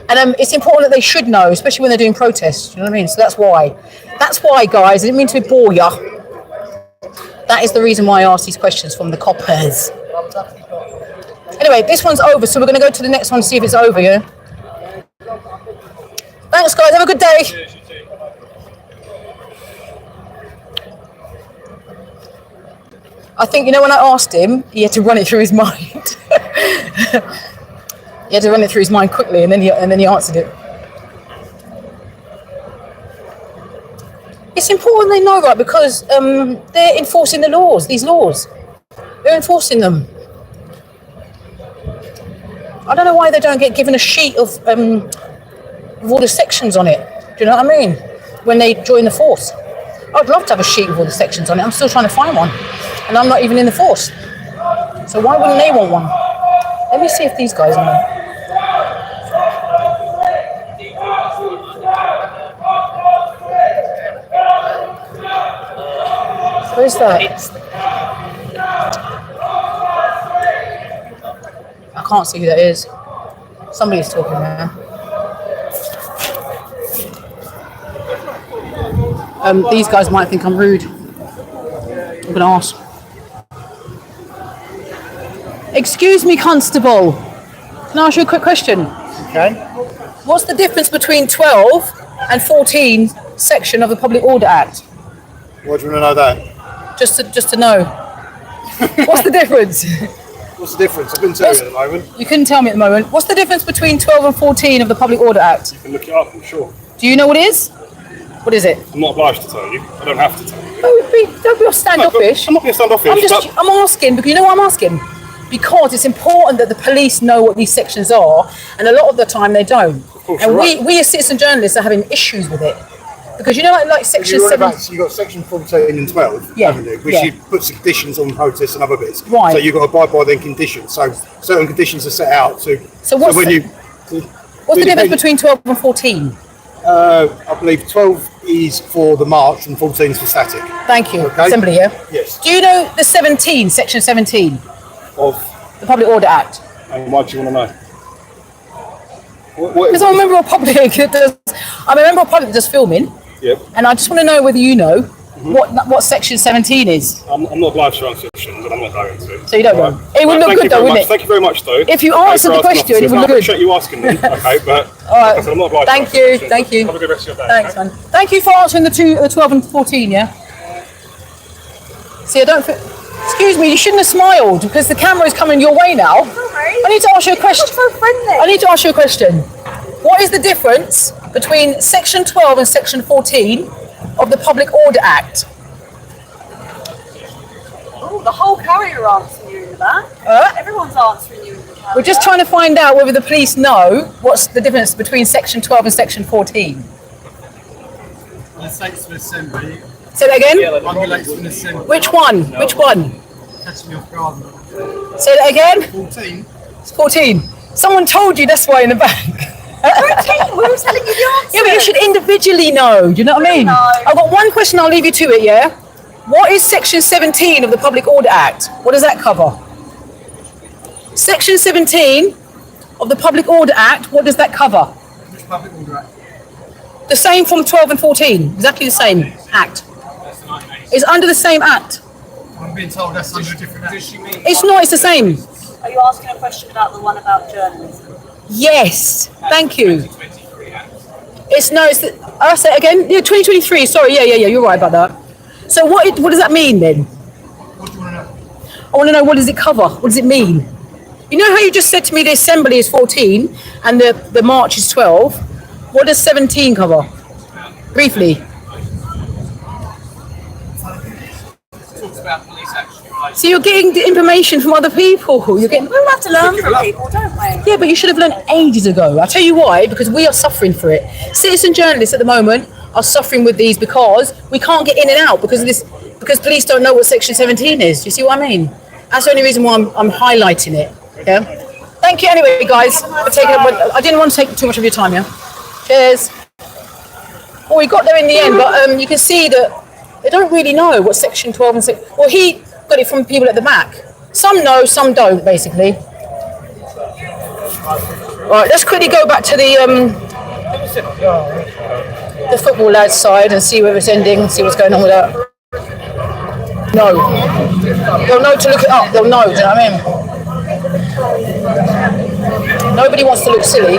And it's important that they should know, especially when they're doing protests, do you know what I mean? So that's why. That's why, guys, I didn't mean to bore ya. That is the reason why I asked these questions from the coppers. Anyway, this one's over, so we're going to go to the next one and see if it's over, yeah? Thanks, guys. Have a good day. I think, when I asked him, he had to run it through his mind. He had to run it through his mind quickly, and then he answered it. It's important they know, right? Because they're enforcing the laws. These laws, they're enforcing them. I don't know why they don't get given a sheet of with all the sections on it. Do you know what I mean? When they join the force, I'd love to have a sheet with all the sections on it. I'm still trying to find one, and I'm not even in the force. So why wouldn't they want one? Let me see if these guys know. Where's that? I can't see who that is. Somebody's talking there. These guys might think I'm rude. I'm going to ask. Excuse me, Constable. Can I ask you a quick question?
Okay.
What's the difference between 12 and 14 section of the Public Order Act?
Why do you want to know that?
Just to know. What's the difference?
What's the difference? I couldn't tell you at the moment.
You couldn't tell me at the moment. What's the difference between 12 and 14 of the Public Order Act?
You can look it up, I'm sure.
Do you know what it is? What is it?
I'm not obliged to tell you. I don't have to tell you.
Don't be all standoffish.
I'm not being standoffish.
I'm asking, because you know why I'm asking? Because it's important that the police know what these sections are, and a lot of the time they don't.
Of course,
and
right.
we as citizen journalists are having issues with it. Because like section 7.
So you've got section 14 and 12, haven't you? Which you put some conditions on protests and other bits.
Right.
So you've got to abide by them conditions. So certain conditions are set out to.
So what's the difference between 12 and 14?
I believe 12 is for the march and 14 is for static.
Thank you.
Okay.
Assembly, yeah?
Yes.
Do you know the 17, section 17
of
the Public Order Act?
And why do you want to know?
Because I'm a member of public that does filming.
Yep.
And I just want to know whether you know what section 17 is.
I'm not obliged to answer questions, and I'm not going to.
So you don't know. It would look good though, wouldn't it?
Thank you very much, though.
If you answered the question, it would look good.
I appreciate you asking them. Okay, but
all right.
I'm not obliged.
Thank you.
Have a good rest of your day.
Thanks, man. Thank you for answering the 12 and 14. Yeah. See, excuse me. You shouldn't have smiled because the camera is coming your way now. I need to ask you a question.
So friendly.
I need to ask you a question. What is the difference between section 12 and section 14 of the Public Order Act?
Oh, the whole carrier answering you in the back. Everyone's answering you in the carrier.
We're just trying to find out whether the police know what's the difference between section 12 and section 14.
Thanks for assembly.
Say that again? Which one? Which one?
Catching me off guard.
Say that again?
14.
It's 14. Someone told you that's why in the back.
14, we were telling you the answer.
Yeah, but you should individually know. Do you know what I mean?
No.
I've got one question, I'll leave you to it, yeah? What is Section 17 of the Public Order Act? What does that cover? Section 17 of the Public Order Act, what does that cover?
Which Public Order Act?
The same from 12 and 14, exactly the same act. It's under the same act.
I'm being told that's under a different act.
It's not, it's the same.
Are you asking a question about the one about journalism?
Yes, thank you. It's I'll say it again. Yeah, 2023. Sorry, yeah. You're right about that. So what does that mean then?
What do you want to know?
I want to know, what does it cover? What does it mean? You know how you just said to me the assembly is 14 and the march is 12. What does 17 cover? Briefly.
Talks about police action.
So you're getting the information from other people. You're getting.
We'll have to learn from people, don't we?
Yeah, but you should have learned ages ago. I'll tell you why, because we are suffering for it. Citizen journalists at the moment are suffering with these because we can't get in and out because of this, because police don't know what Section 17 is. You see what I mean? That's the only reason why I'm highlighting it. Yeah. Thank you anyway, guys, for taking up. I didn't want to take too much of your time, yeah? Cheers. Well, we got there in the end, but you can see that they don't really know what Section 12 and 6. Well, he got it from people at the back. Some know, some don't, basically. Right, let's quickly go back to the football lads side and see where it's ending, see what's going on with that. No. They'll know to look it up, they'll know, do you know what I mean? Nobody wants to look silly.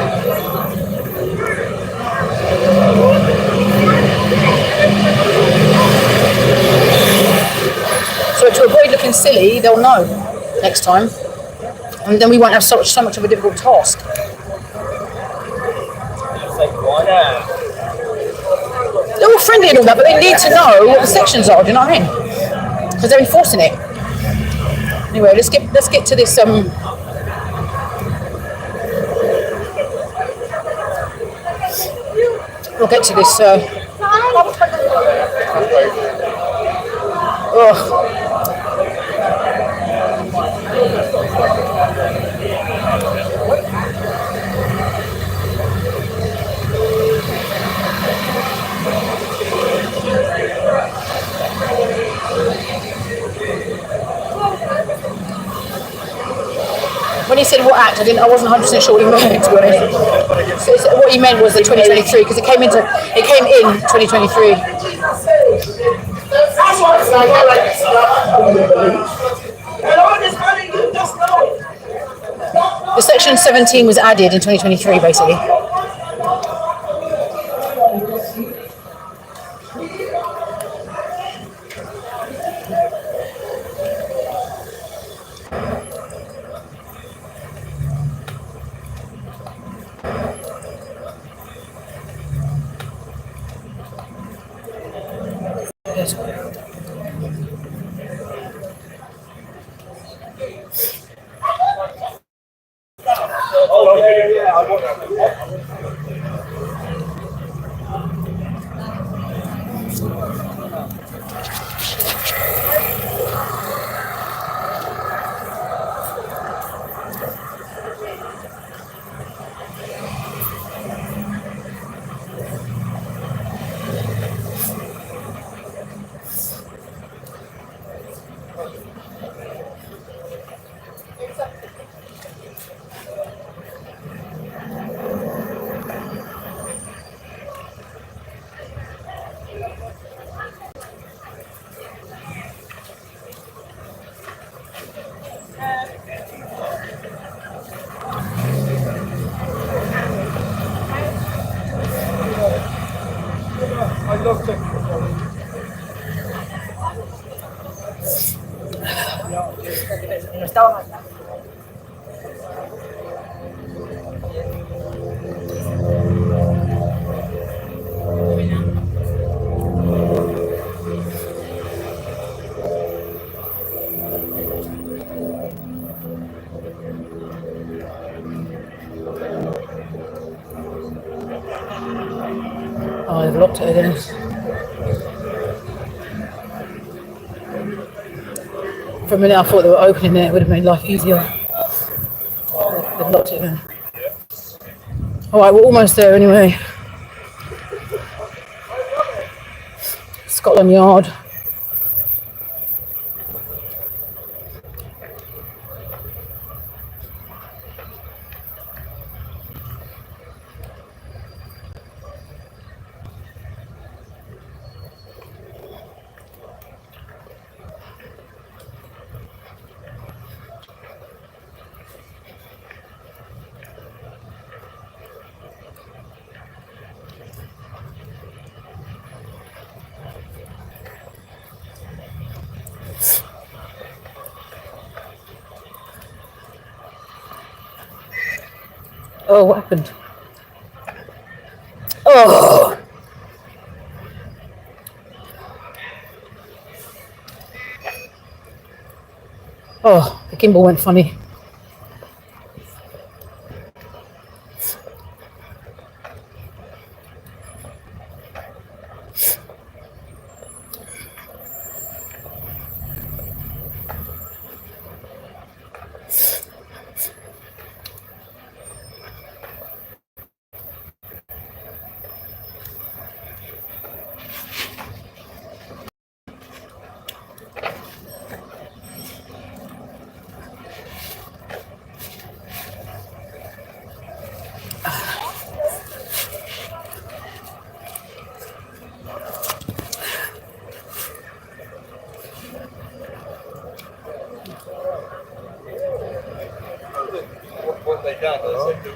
So to avoid looking silly, they'll know next time. And then we won't have so much of a difficult task. They're all friendly and all that, but they need to know what the sections are, do you know what I mean? Because they're enforcing it. Anyway, let's get to this we'll get to this when he said what act, I wasn't 100% sure what he meant, to be honest. So what he meant was the 2023, because it came in 2023. The section 17 was added in 2023, basically. Oh, they've locked it again. For a minute I thought they were opening there, it would have made life easier. They've locked it again. Alright, we're almost there anyway. Scotland Yard. Oh, what happened? Oh. Oh, the gimbal went funny.
What they done is they do.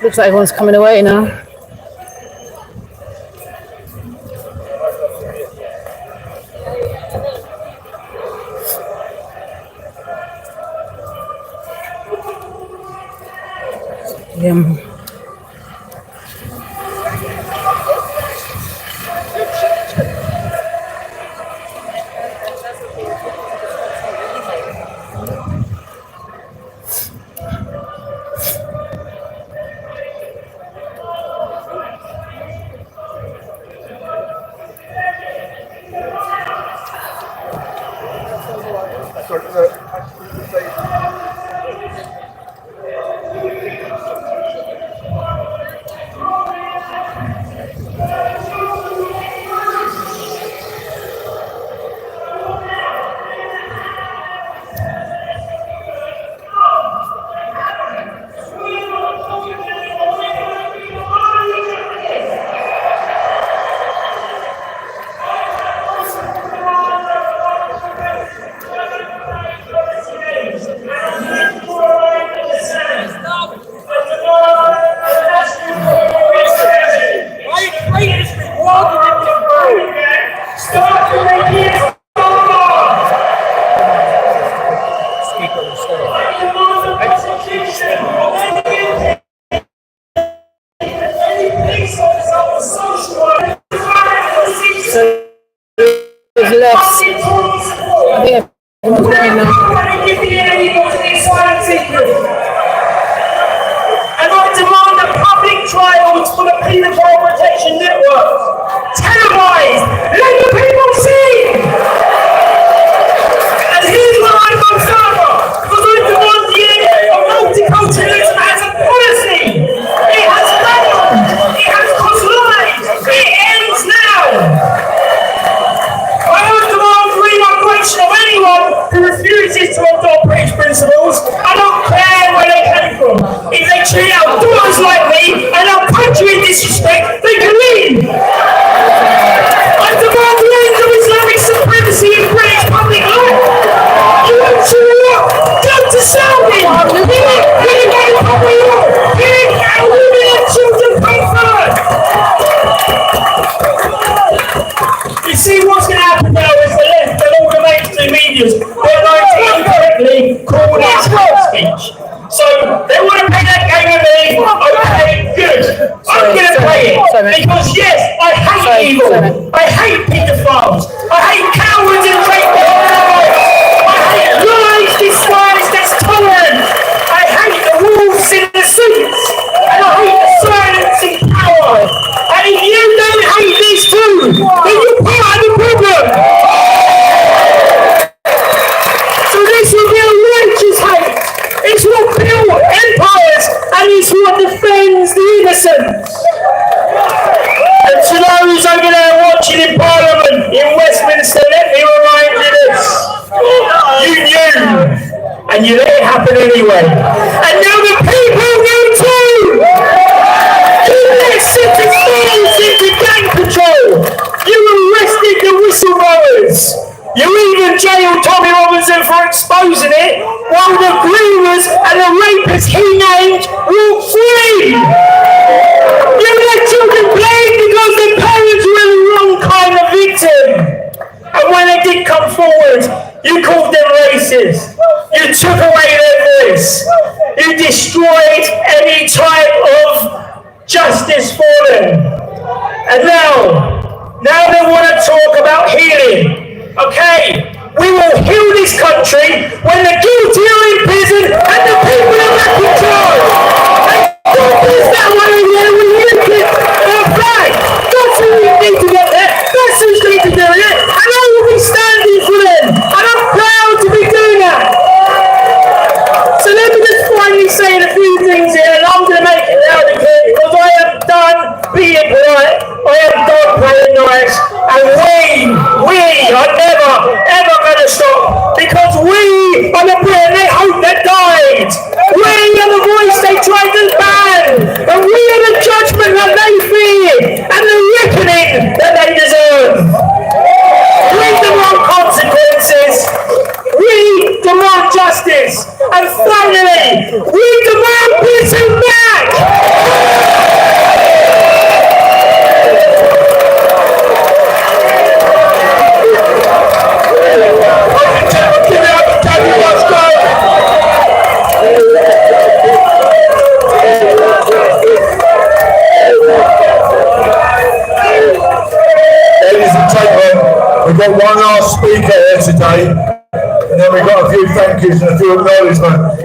Looks like everyone's coming away now.
And I demand a public trial for the paedophile protection network. Televised, let the people see. And here's what I go further, because I demand the end of multiculturalism as a policy. It has failed. It has cost lives. It ends now. I don't demand re-migration of anyone who refuses to adopt British principles. I don't care where they came from. If they treat our daughters like me and our country in disrespect, they can leave. I demand the end of Islamic supremacy in British public life. You want to what? Go to Saudi. Here go public law. Here our women and children pay for it. You see what's going to happen now is the left and all the mainstream medias, they're going to incorrectly call it hate speech. So they want to play that game with me. Okay, good. I'm going to play it because yes, I hate evil. I hate paedophiles. I hate cowards and fake pedophiles. I hate lies disguised as tolerance. I hate the wolves in the suits. And I hate the silence in power. And if you don't hate these two, then you're part of the problem. So this will be a righteous hate. It's what built empires and it's what defends the innocent. And to those over there watching in Parliament in Westminster, let me remind you this. You knew, and you let it happen anyway. And now the people will too. You let citizens into gang control. You arrested the whistleblowers. You even jailed Tommy Robinson for exposing it, while the Groom murderers and the rapists he named walk free. You let children play because their parents were the wrong kind of victim. And when they did come forward, you called them racist. You took away their voice. You destroyed any type of justice for them. And now they want to talk about healing. Okay, we will heal this country when the guilty are in prison and the people are back in charge. And is that one in there with you flag? That's who we need to get there. That's who's going to do it. And I will be standing for them. And I'm proud to be doing that. So let me just finally say a few things here, and I'm going to make it loud and clear because I am done being polite. I am done playing nice. And we are never, ever going to stop because we are the Britain they hope that died. We are the voice they tried to ban. And we are the judgment that they feared and the reckoning that they deserve. We demand consequences. We demand justice. And finally, we demand Britain back.
Ladies and gentlemen, we've got one last speaker here today, and then we've got a few thank yous and a few acknowledgements.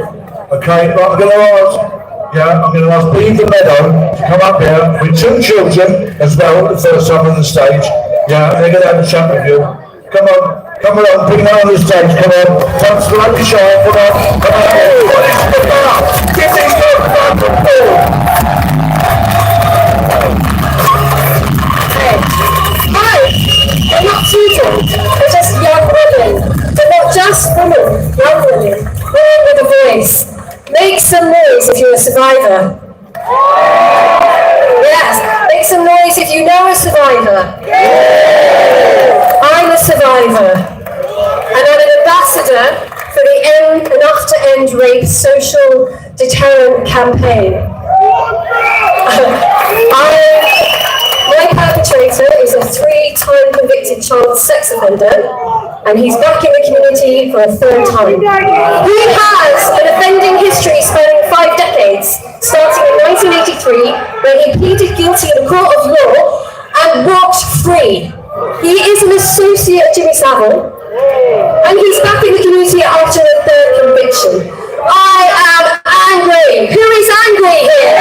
Okay, but I'm going to ask Beaver Meadow to come up here with two children as well, the first time on the stage. Yeah, they're going to have a chat with you. Come along, bring them on the stage, come on. Don't slightly be shy, come on. What is the bar? Give these girls a round of applause.
Hi, they're not children, they're just young women. They're not just women, young women with a voice. Make some noise if you're a survivor. Yes, make some noise if you know a survivor. I'm a survivor, and I'm an ambassador for the Enough to End Rape social deterrent campaign. My perpetrator is a 3-time convicted child sex offender, and he's back in the community for a 3rd time. He has an offending history spanning 5 decades, starting in 1983, where he pleaded guilty in a court of law and walked free. He is an associate Jimmy Savile, and he's back in the community after a 3rd conviction. I am angry. Who is angry here?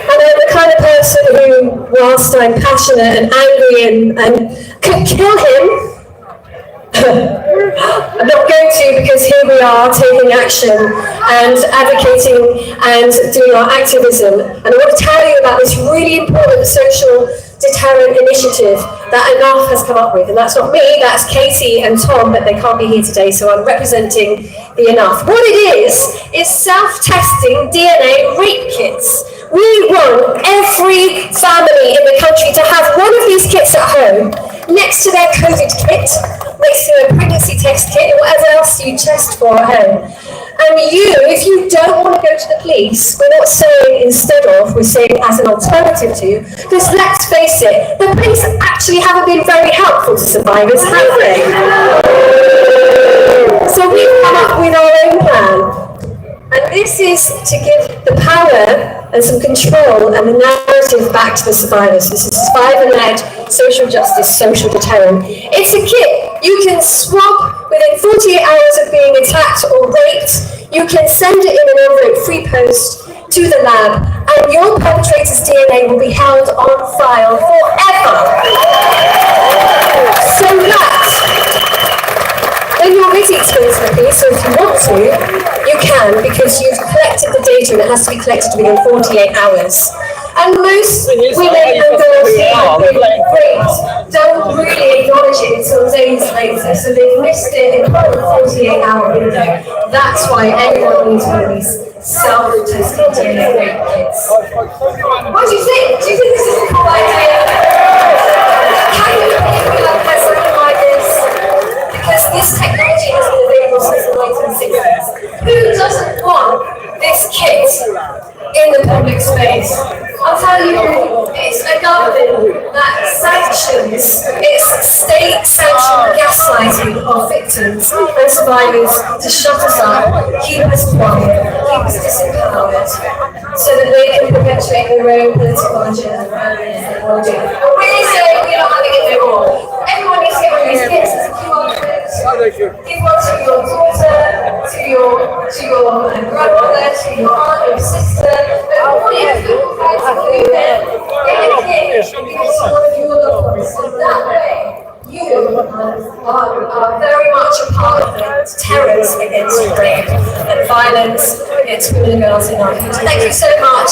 And I'm the kind of person who, whilst I'm passionate and angry and could kill him, I'm not going to, because here we are taking action and advocating and doing our activism. And I want to tell you about this really important social deterrent initiative that Enough has come up with. And that's not me, that's Katie and Tom, but they can't be here today, so I'm representing the Enough. What it is self-testing DNA rape kits. We want every family in the country to have one of these kits at home, next to their COVID kit, next to a pregnancy test kit, and whatever else you test for at home. And you, if you don't want to go to the police, we're not saying instead of, we're saying as an alternative to, because let's face it, the police actually haven't been very helpful to survivors, have they? So we've come up with our own plan. And this is to give the power and some control and the narrative back to the survivors. This is survivor-led social justice, social deterrent. It's a kit you can swab within 48 hours of being attacked or raped. You can send it in an envelope free post to the lab, and your perpetrator's DNA will be held on file forever. So that when you're ready to go to the police, so if you want to, you can, because you've collected the data and it has to be collected within 48 hours. And most women and girls who have been raped don't really acknowledge it until days later, so they've missed it in the 48-hour window. That's why everyone needs one of these self-testing DNA rape kits. What do you think? Do you think this is a cool idea? Can you believe we have something like this? Because this technology has been available people since the 1960s. Who doesn't want this kit in the public space? I'll tell you, it's a government that sanctions, it's state-sanctioned gaslighting of victims and survivors to shut us up, keep us quiet, keep us disempowered, so that they can perpetuate their own political agenda and they want to do. And we're saying we're not having it no more. Everyone needs to get rid of these kits as QR codes. Give one to your daughter, to your grandmother, to your aunt, your sister, and all your people to do it. Give someone of your loved ones. So that way, you are very much a part of the deterrence against rape and violence against women and girls in our country. Thank you so much.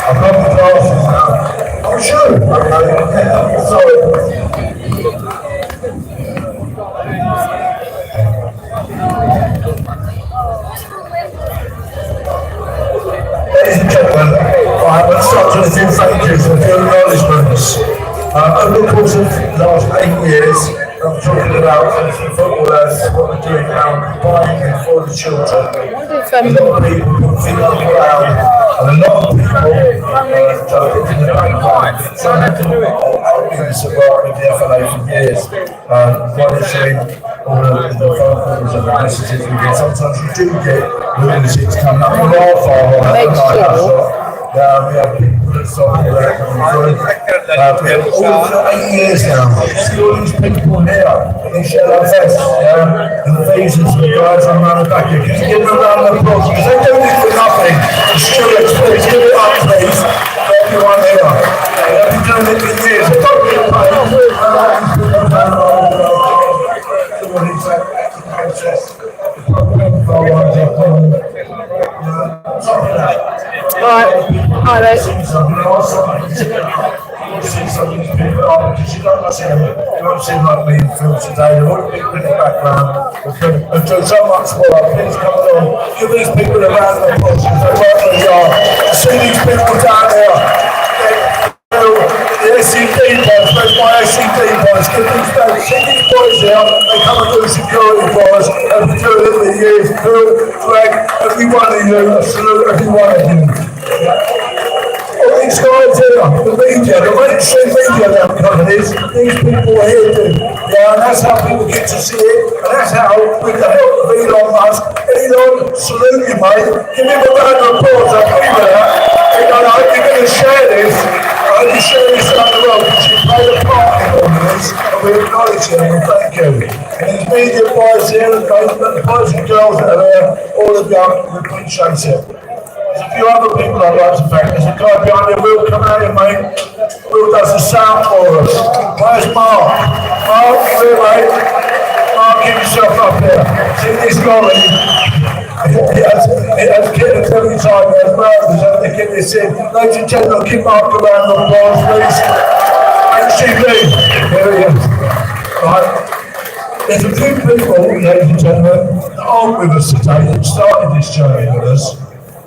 I've got the glasses now. Oh, sure. Okay. Sorry. Ladies and gentlemen, let's start with a few thank yous and a few acknowledgements. Over the course of the last 8 years, I'm talking about footballers, what we're doing now, buying for the children. A lot of people put feet on the ground, and a lot of people in the background. Some have been supporting the FLA for years, monitoring all of the phone calls and the messages we get. Sometimes you do get lunatics coming up from our file. We have people that stop all that coming through. We have all for 8 years now. See all these people here, they share our vests, and the visas and the guys on around the back here. Can you give them a round of applause? Because they do this for nothing. The stewards, please give it up, please. Everyone here. They've been doing it for years. They don't get paid.
Hi mate.
You don't seem like me in film today. They're all people in the background. They've done so much more. Please come along. Give these people a round of applause because they work really hard. See these people down there. The SCD boys, where's my SCD boys? Give these guys, see these boys here. They come and do security for us. And we do it in the years. Greg, every one of you, I salute every one of you. All these guys here, the media, the mainstream media now companies, these people are here too. And that's how people get to see it, and that's how, with the help of Elon Musk, Elon, salute you mate, give him a round of applause, I agree with that. I hope you're going to share this, I hope you share this around the world, because you played a part in all this, and we acknowledge you, and thank you. And these media boys here, the boys and girls that are there, all of you, we appreciate it. There's a few other people I'd like to thank. There's a guy behind you, Will, come out here, mate. Will does the sound for us. Where's Mark? Mark, come here, mate. Mark, give yourself up here. See this lorry? It has kids every time there's murders, and they get this in. Ladies and gentlemen, give Mark a round of applause, please. HCB, here he is. Right. There's a few people, ladies and gentlemen, that aren't with us today, that started this journey with us.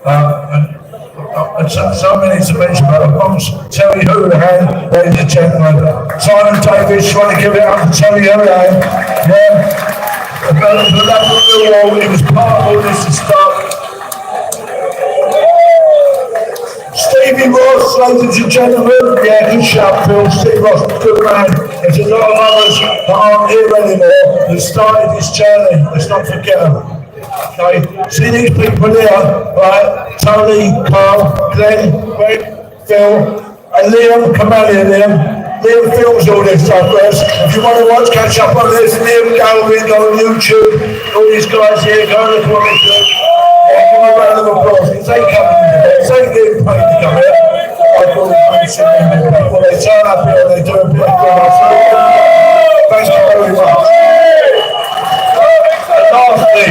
And so many to mention, but amongst Terry Houlihan, ladies and gentlemen, Simon Davis, trying to give it up to Terry Houlihan, yeah. But that was the war, it was part of all this stuff. Stevie Ross, ladies and gentlemen, yeah, good shout, Phil. Steve Ross, good man. There's a lot of others that aren't here anymore that started this journey. Let's not forget them. Okay, see these people here, right? Tony, Carl, Glenn, Greg, Phil, and Liam, come out here, Liam. Liam films all this stuff for us. If you want to watch, catch up on this, Liam Galvin on YouTube, all these guys here, go and look what they do. Give them a round of applause, because they come here, they get paid to come here. I call it people, they turn up here, they do a bit of grass. Thank you very much. Lastly,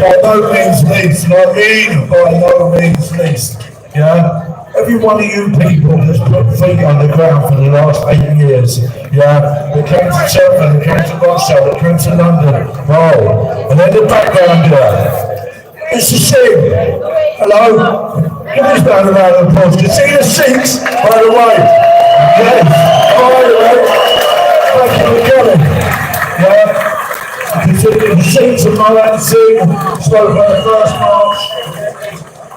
by no means least, and I mean by no means least, yeah, every one of you people that's put feet on the ground for the last 8 years, yeah, they came to Cheltenham, they came to Rothschild, they came to London, wow, and in the background here, it's the sing, hello, Give this man a round of applause. You see the seats, by the way? Yes, by the way. Thank you for coming. Yeah. You can see the seats of my own seat. Spoke on the first march.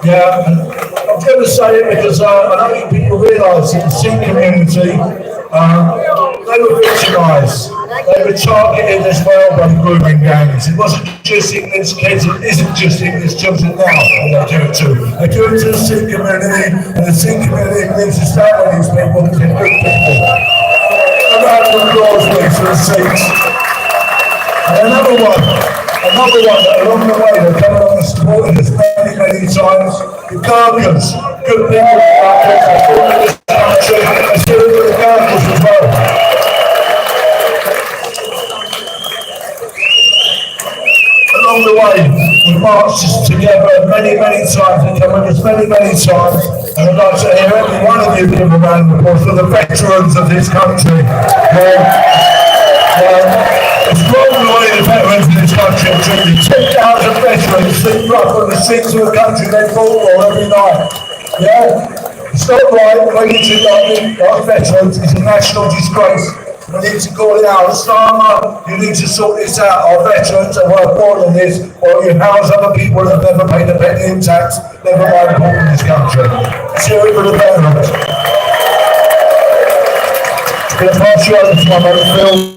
Yeah, and I'm going to say it because I don't think people realise that the Sikh community, they were victimised. They were targeted as well by grooming gangs. It wasn't just English kids, it isn't just English children now that they do it to. They do it to the Sikh community, and the Sikh community needs to stand with these people because they're good people. A round of applause, please, for the Sikhs. And another one that along the way they're coming on and supporting us many times. The Gurkhas, good people in this country, and still with the Gurkhas as well. Along the way, we marched together many times, and come with us many times, and I'd like to hear every one of you give a round of applause for the veterans of this country. It's grown the way the veterans in this country have treated 10,000 veterans sleep up on the streets of the country they fought for every night. Yeah? It's not right, we need to like veterans, it's a national disgrace. We need to call it out. Osama, you need to sort this out. Our veterans are worth more than this, or you house other people that have never paid a penny in tax, never mind people in this country. Let's hear it for the veterans. I'm going to pass you over to my mate Phil.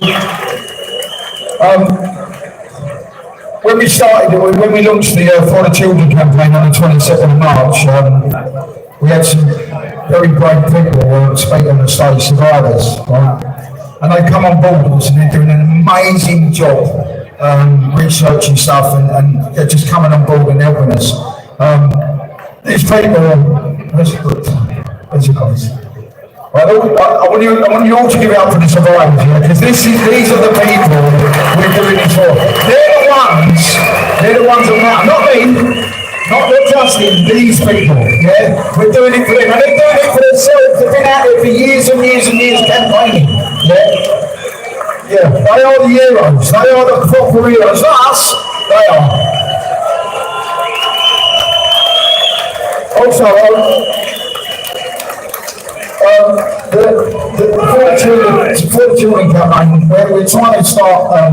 When we launched the For the Children campaign on the 22nd of March, we had some very brave people speak on the stage, survivors, right? And they come on board with us and they're doing an amazing job researching stuff and they're just coming on board and helping us. These people, where's your guys? I want you all to give it up for the survivors, yeah? Because these are the people we're doing it for. They're the ones that matter, not me, not Justin, these people, yeah? We're doing it for them, and they're doing it for themselves. They've been out there for years and years campaigning, yeah? Yeah, they are the heroes, they are the proper heroes, not us, they are. Also, the children campaign, we're trying to start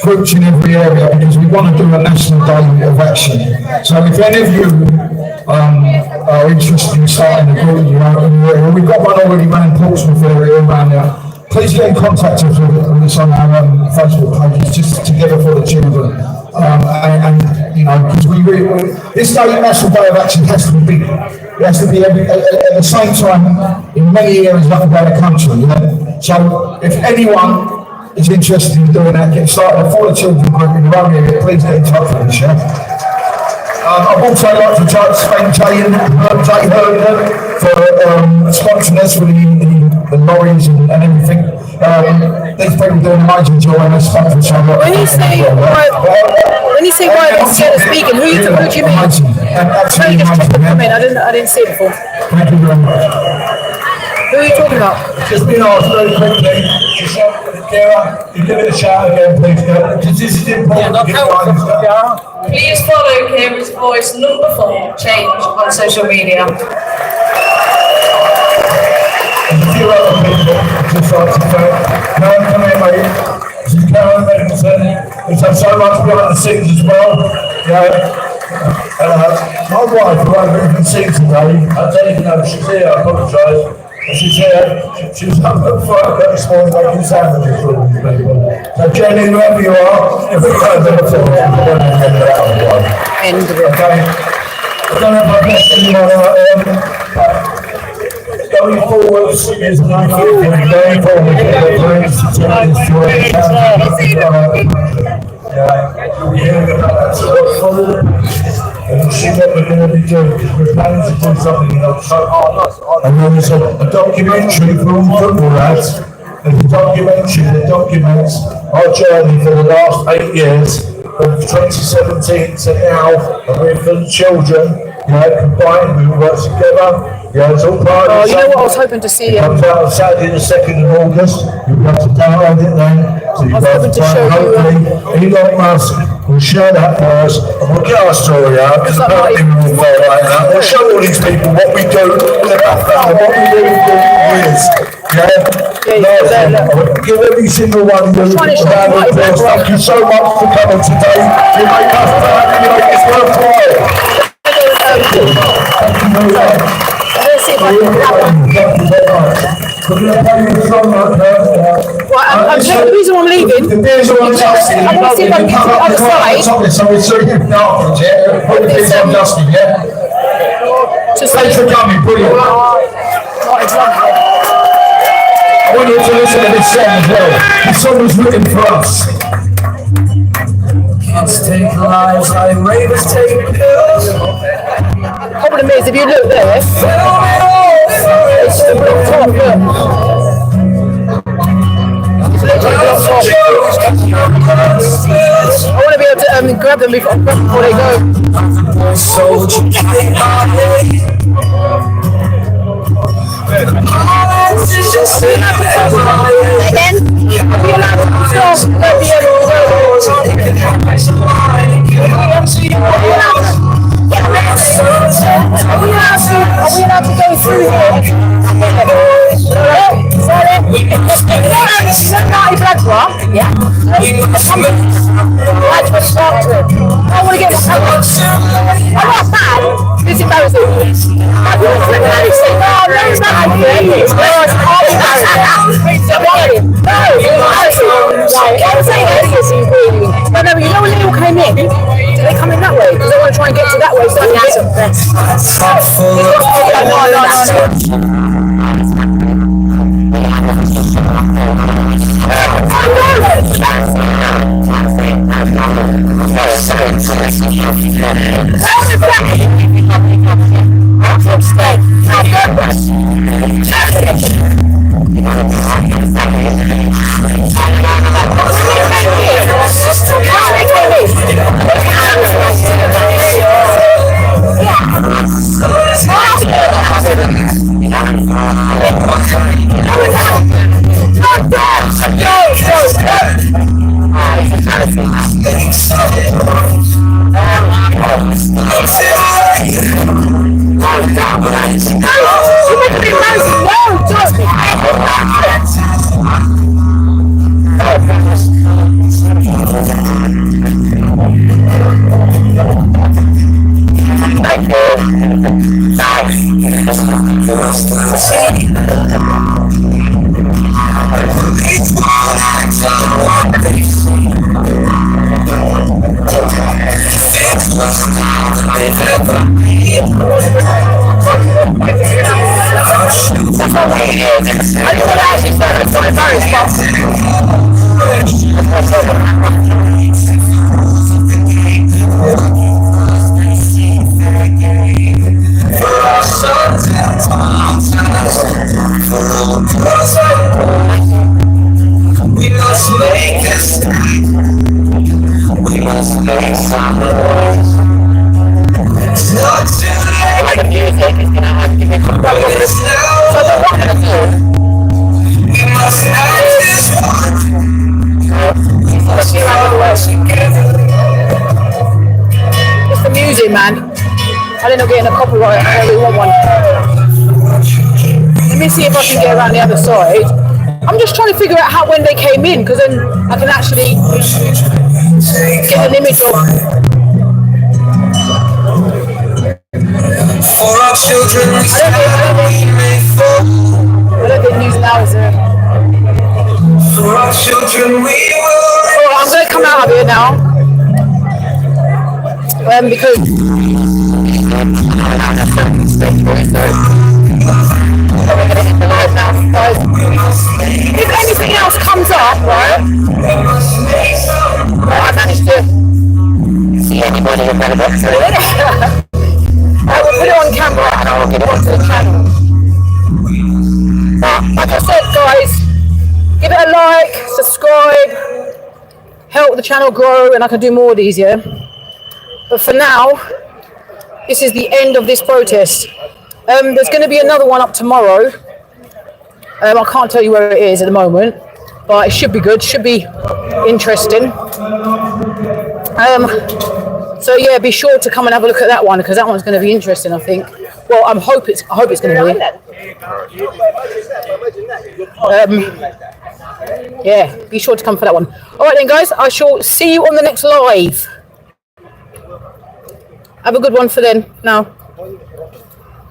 groups in every area because we want to do a national day of action. So if any of you are interested in starting a group, we've got one already running Portsmouth area around there. Please get in contact with us on our Facebook pages, just Together for the Children. And because this day, National Day of Action has to be big. It has to be at the same time in many areas up and down the country. So if anyone is interested in doing that, get started For the Children group in your own area, please get in touch with us. I'd also like to thank Jay Herder for sponsoring us with the lorries and everything. These people do an amazing job and they're sponsoring so much.
When you say why they're scared of speaking, who do you mean?
Absolutely
I didn't see it before.
Thank you very much.
Who are you talking about?
Just been asked very quickly. Kira, you give it a shout again, please. Because this is important.
Please follow Kira's voice number 4, change on social media.
There's a few other people just like to say, Karen, come here, mate. This is Karen Edmondson. We've done so much behind the scenes as well. My wife, who I've been the scenes today, I don't even know if she's here, I apologise. She's here. She was up at 5 o'clock this morning making sandwiches for all these people. So Jenny, whoever you are, if we can't do it, we're going to get it out of the way.
End of it.
Okay. I don't know if I've left anyone out there, but going forward, is going forward, you'll be hearing about that sort of forward. And see what we're going to be doing, because we're planning to do something so hard. And there's a documentary for all football lads. There's a documentary that documents our journey for the last 8 years, from 2017 to now, and we're for the children. Combined, we work together. It's all part of
you know what I was hoping to see?
It comes out on Saturday the 2nd of August. You'll be able to download it then. So you guys can hopefully Elon Musk We'll share that first, and we'll get our story out, because I don't think we're all fair like that. We'll show all these people what we do in the background, what we really do is. Give every single one of you a round of applause. Thank you so much for coming today. You make us proud, you make it worthwhile. Thank you very much. We're going to play you a song like that.
The reason I'm leaving, I want to see if I can get to the other side.
So we're shooting afterwards, yeah? Put the kids on dusting, yeah? Thanks for coming, brilliant. I want you to listen to this song as well. This song was written for us. Kids take lives like ravers take pills.
Problem is, if you look there, it's just a block top, look. I want to be able to grab them before they go. Again, be allowed to stop. Don't be able Are we allowed to go through here? Yeah. I want to get my I'm not bad. It's embarrassing. No, you know when Lil came in, did they come in that way? Because they want to try and get to that way. So it's the music, man. I didn't know getting a copyright. I really want one. Let me see if I can get around the other side. I'm just trying to figure out how when they came in, because then I can actually get an image of.
For our children,
I don't think news now is there.
for our children, we will.
Alright, I'm going to come out of here now. Because if anything else comes up, right? I managed to see anybody in the box. I will put it on camera and I will get it onto the channel. But like I said, guys, give it a like, subscribe, help the channel grow, and I can do more of these, yeah? But for now, this is the end of this protest. There's going to be another one up tomorrow. I can't tell you where it is at the moment, but it should be good, should be interesting. So yeah, be sure to come and have a look at that one because that one's going to be interesting. I think. Well, I hope it's going to be. Yeah, be sure to come for that one. All right then, guys. I shall see you on the next live. Have a good one for then. Now.